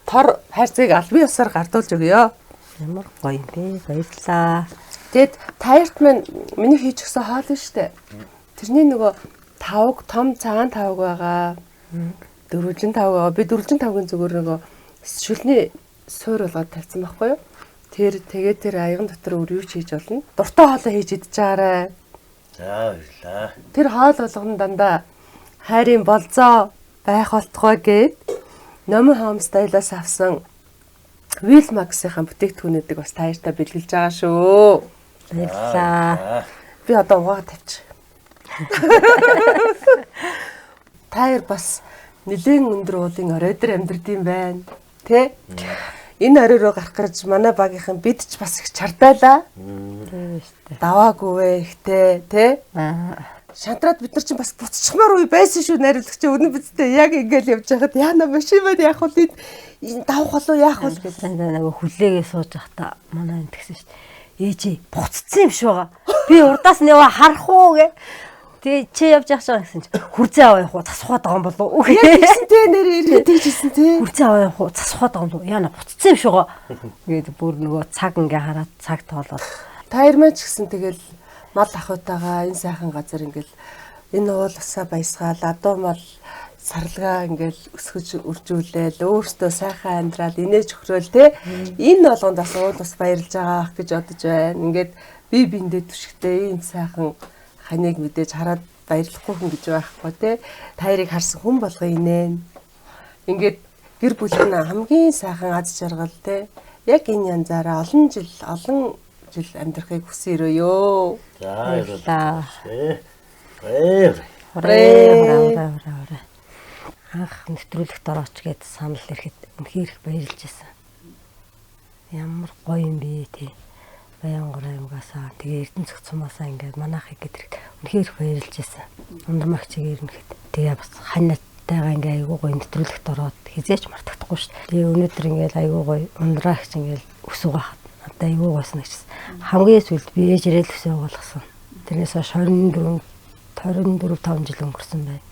тор хайрцгийг албан ёсоор гардуулж өгье. Ямар гоё юм бэ? Баярлалаа. Тэгэд таарт маань миний хийж өгсөн хоол нь штэ. Тэрний нөгөө тавг том цагаан тавг байгаа. Дөрвөлжин тавг байгаа. Би дөрвөлжин тавгийн зүгээр нөгөө шүлний суур болгоод тавьсан байхгүй юу? Тэгээд тэр аяган дотор өөр юу ч хийж болно. Дуртай хоолоо хийж идэж байгаарай. За баярлалаа. Тэр хоол болгоно дандаа хайрын болзоо байх болтугай гээд Номи Home Style-аас авсан Wilmax-ийн бүтээгдэхүүнүүдийг бас таяртаа бэлгэлж байгаа шүү. Баярлалаа. Би одоо угаа тавьчих. Таяр бас нэлээд өндөр уулын орой дээр амьдрд юм байна. Тэ? Энэ орой руу гарах гэж манай багийнхан бид ч бас их чардайлаа. Тийм шүү. Даваагүй вэ ихтэй, тэ? Шантраад бид нар чинь бас буцчихмаар үе байсан шүү найруулагч өнө бидтэй яг ингээл явж байхад яана машин байд яах вэ? Энэ давах болов яах вэ гэж. Нэг хүлээгээ сууж байхдаа манай энэ тэгсэн шүү. Ээжээ буццсан юм шүү байгаа. Би урдаас нь яваа харах уу гэ. Тэгээ чи явж явах байгаа гэсэн чи хүрзээ аваа явах уу засахаад байгаа юм болов уу? Яг тэгсэн те нэр ирээд тэгжсэн те. Хүрзээ аваа явах уу засахаад байгаа юм болов уу? Яна буццсан юм шүү байгаа. Тэгээд бүр нөгөө цаг ингээ хараад цаг тоолоод Таяр маань ч гэсэн тэгэл мал ахуйтайгаа энэ сайхан газар ингээл энэ уул усаа баясгаал адуу мал сарлагаа ингээл өсгөж үржүүлээл өөртөө сайхан амьдрал инээж өгрөөл те энэ болгонд бас уул бас баярлж байгаа гэж бодож байна. Ингээд би биндээ түшигтэй ийм сайхан ханыг мэдээж хараад баярлахгүй хүн гэж байхгүй те. Та хоёрыг харсан хүн болго инээ. Ингээд гэр бүлийн хамгийн сайхан аз жаргал те. Яг энэ янзаараа олон жил амьдрахыг хүсээрөө. За Баярлалаа. Анх нэвтрүүлэгт орооч гэд санал ирэхэд үнэхээр их баярлж байсан. Ямар гоё юм бэ те. Баянгур аймгаасаа тэгээ Эрдэнэ цогцмоосаа ингээд манайхыг гэдэрэг үнэхээр их баярлж байсан. Ундрмагчийг ирнэхэд тэгээ бас ханатайгаа ингээд айгуу гоё нэвтрүүлэгт ороод хизээч мартагдахгүй шүү дээ. Тэгээ өнөөдөр ингээд айгуу гоё ундраагч ингээд өсөв байхад надад айгуу гойсон гэсэн. Хамгийн сүүлд би ээж ирэл өсөө болгосон. Тэрнээс хойш 24 5 жил өнгөрсөн байна.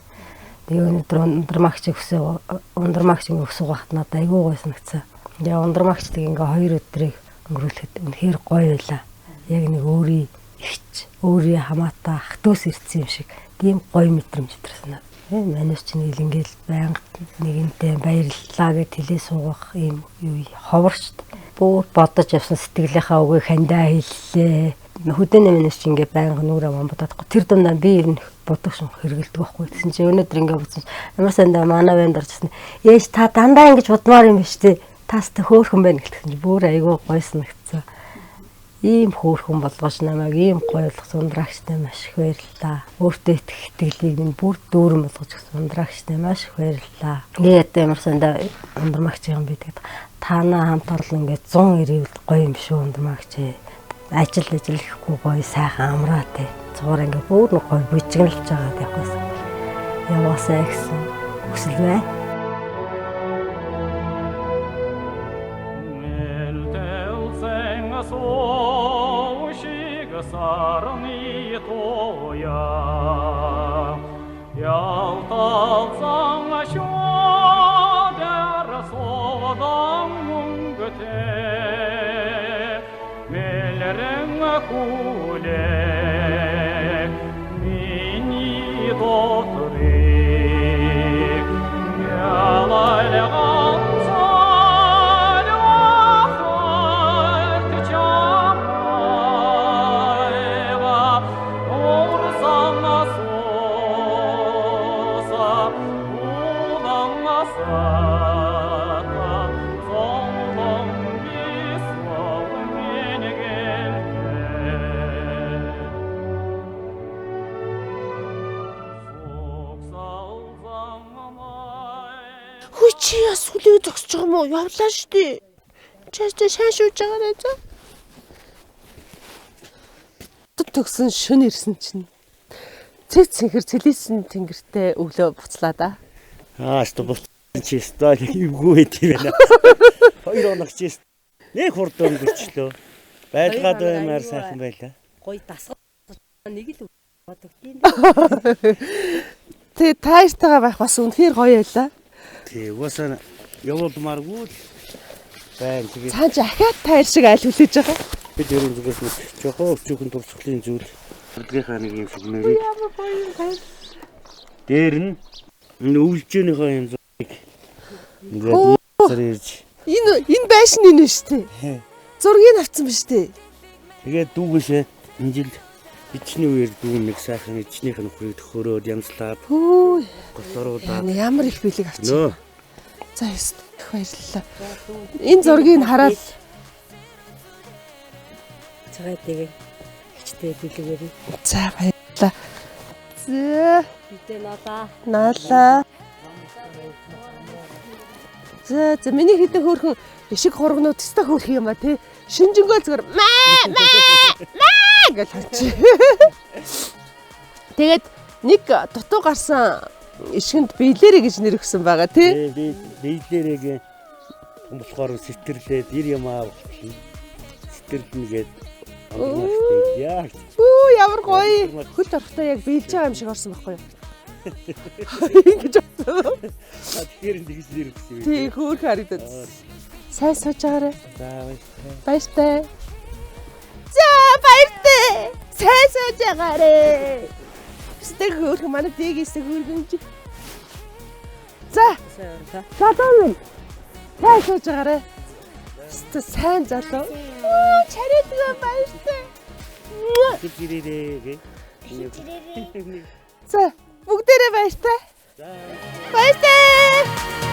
Тэгээ өнөөдөр ундрмагчийг өсөв байхад надад айгуу гойсон гэсэн. Тэгээ ундрмагчтыг ингээ 2 өдрийг өнгөрүүлэхэд үнэхээр гоё байлаа. Яг нэг өөрийн хамаатаа хатуус ирсэн юм шиг тийм гоё мэдрэмж төрсөн. Манайс чинь ингээл байнга нэгэнтэй баярлалаа гэж хэлээ суугах юм юу ховорч бүр бодож явсан сэтгэлийнхаа үгийг хандаа хэллээ. Хөдөөний манайс чинь ингээ байнга нүрээ бодохгүй. Тэр дундаа би ер нь бодогшин хэрэгэлдэг байхгүй. Тэгсэн чинь өнөөдөр ингээ бодсон. Ямар сандаа манай банд орчихсон. Ээж та дандаа ингэж бодмаар юм биш үү? Тастай хөөхөн байна гэлсэн чинь бүр айгүй гойсон нэгцсэн. Ийм хөөхөн болгож намайг ийм гоё болгосон ундраагчтай маш их баярлалаа. Өөртөө итгэх итгэлийг минь бүр дүүрэн болгож өгсөн ундраагчтай маш их баярлалаа. Тэгээд ямар сандаа ундрмагч юм би тэгээд таанаа хамт орлоо ингээд 100 ирэвэл гоё юм шүү ундрмагч. Ажил ихгүй гоё сайхан амраатай. Цуур ингээд бүр нэг гоё бүжиглэж байгаа байхгүй. Яваасаа гэсэн хүсэл байна. Сарны тоя ялталсан шодар содан мөнгөте мэлэрэн куле миний дотрик ялалга Чи яс хүлээ зогсож байгаа юм уу? Явлаа штий. Чааштай шаашууж байгаа нэ за. Төгсөн шөнө ирсэн чинь. Цэг цэнхэр цэлээсэн тэнгэртэй өглөө буцлаа да. Что чи стал эвгүй тийм байна. 2 хоног чи нэг хурд өнгөрчлөө. Байлгаад баймаар сайхан байлаа. Гоё дасгал нэг л бодогдtiin. Тэгээ таартайгаа байх бас үнэхээр гоё байлаа. Тий, уусаа явуулмааргүй л байна. Тэгээ цааш ахаад таар шиг айл хүлээж байгаа. бид ерөн зүгээс нэг жоохон өчүүхэн дурсгалын зүйл. Өдгийнхаа нэг юм шиг нэрийг. Дээр нь өвлжөөнийхөө юм зүг. Ингээд зэрэж. Энэ байшин энэ шүү дээ. Зургийг авсан биз дээ. Тэгээд дүүгээшээ энэ жил бичний үеэр дүү нэг сайхан ичнийх нь нөхрийг төхөөрөөд янзлаад. Хөөе. Госоруудаад. Ямар их бэлэг авчих. За их баярлалаа. Энэ зургийг хараад цагаат тэгээ хичтэй бэлгээрээ. За баярлалаа. Зэ. Битээ наалаа. За миний хэдэн хөөрхөн ишиг хургнууд өстой хөөрх юм а тий. Шинжэнгөө зүгээр маа гэж харчих. Тэгээд нэг дутуу гарсан ишгэнд биелэрэ гэж нэр өгсөн байгаа тий. Биелэрэгийн болохоор сэтэрлээд ир юм аа сэтэрлэнгээд яа. Ямар гоё. Хөл орохтой яг биелж байгаа юм шиг орсон байхгүй юу? Ингэж бодсон. Тэгэхээр тэгж нэр өгсөн юм. Тий хөөрх харагдаад. Сайн сууж байгаарай. За баяртай. За баяртай. Сайн сууж байгаарай. Өстэй хөөрх манай дээгээс хөөргөн чи. За. Залуу минь. Яа хийж байгаарэ? Сайн залуу. Чарэлгээ баяртай. Гэрээрээ. За бүгдээрээ баяртай. Баяртай.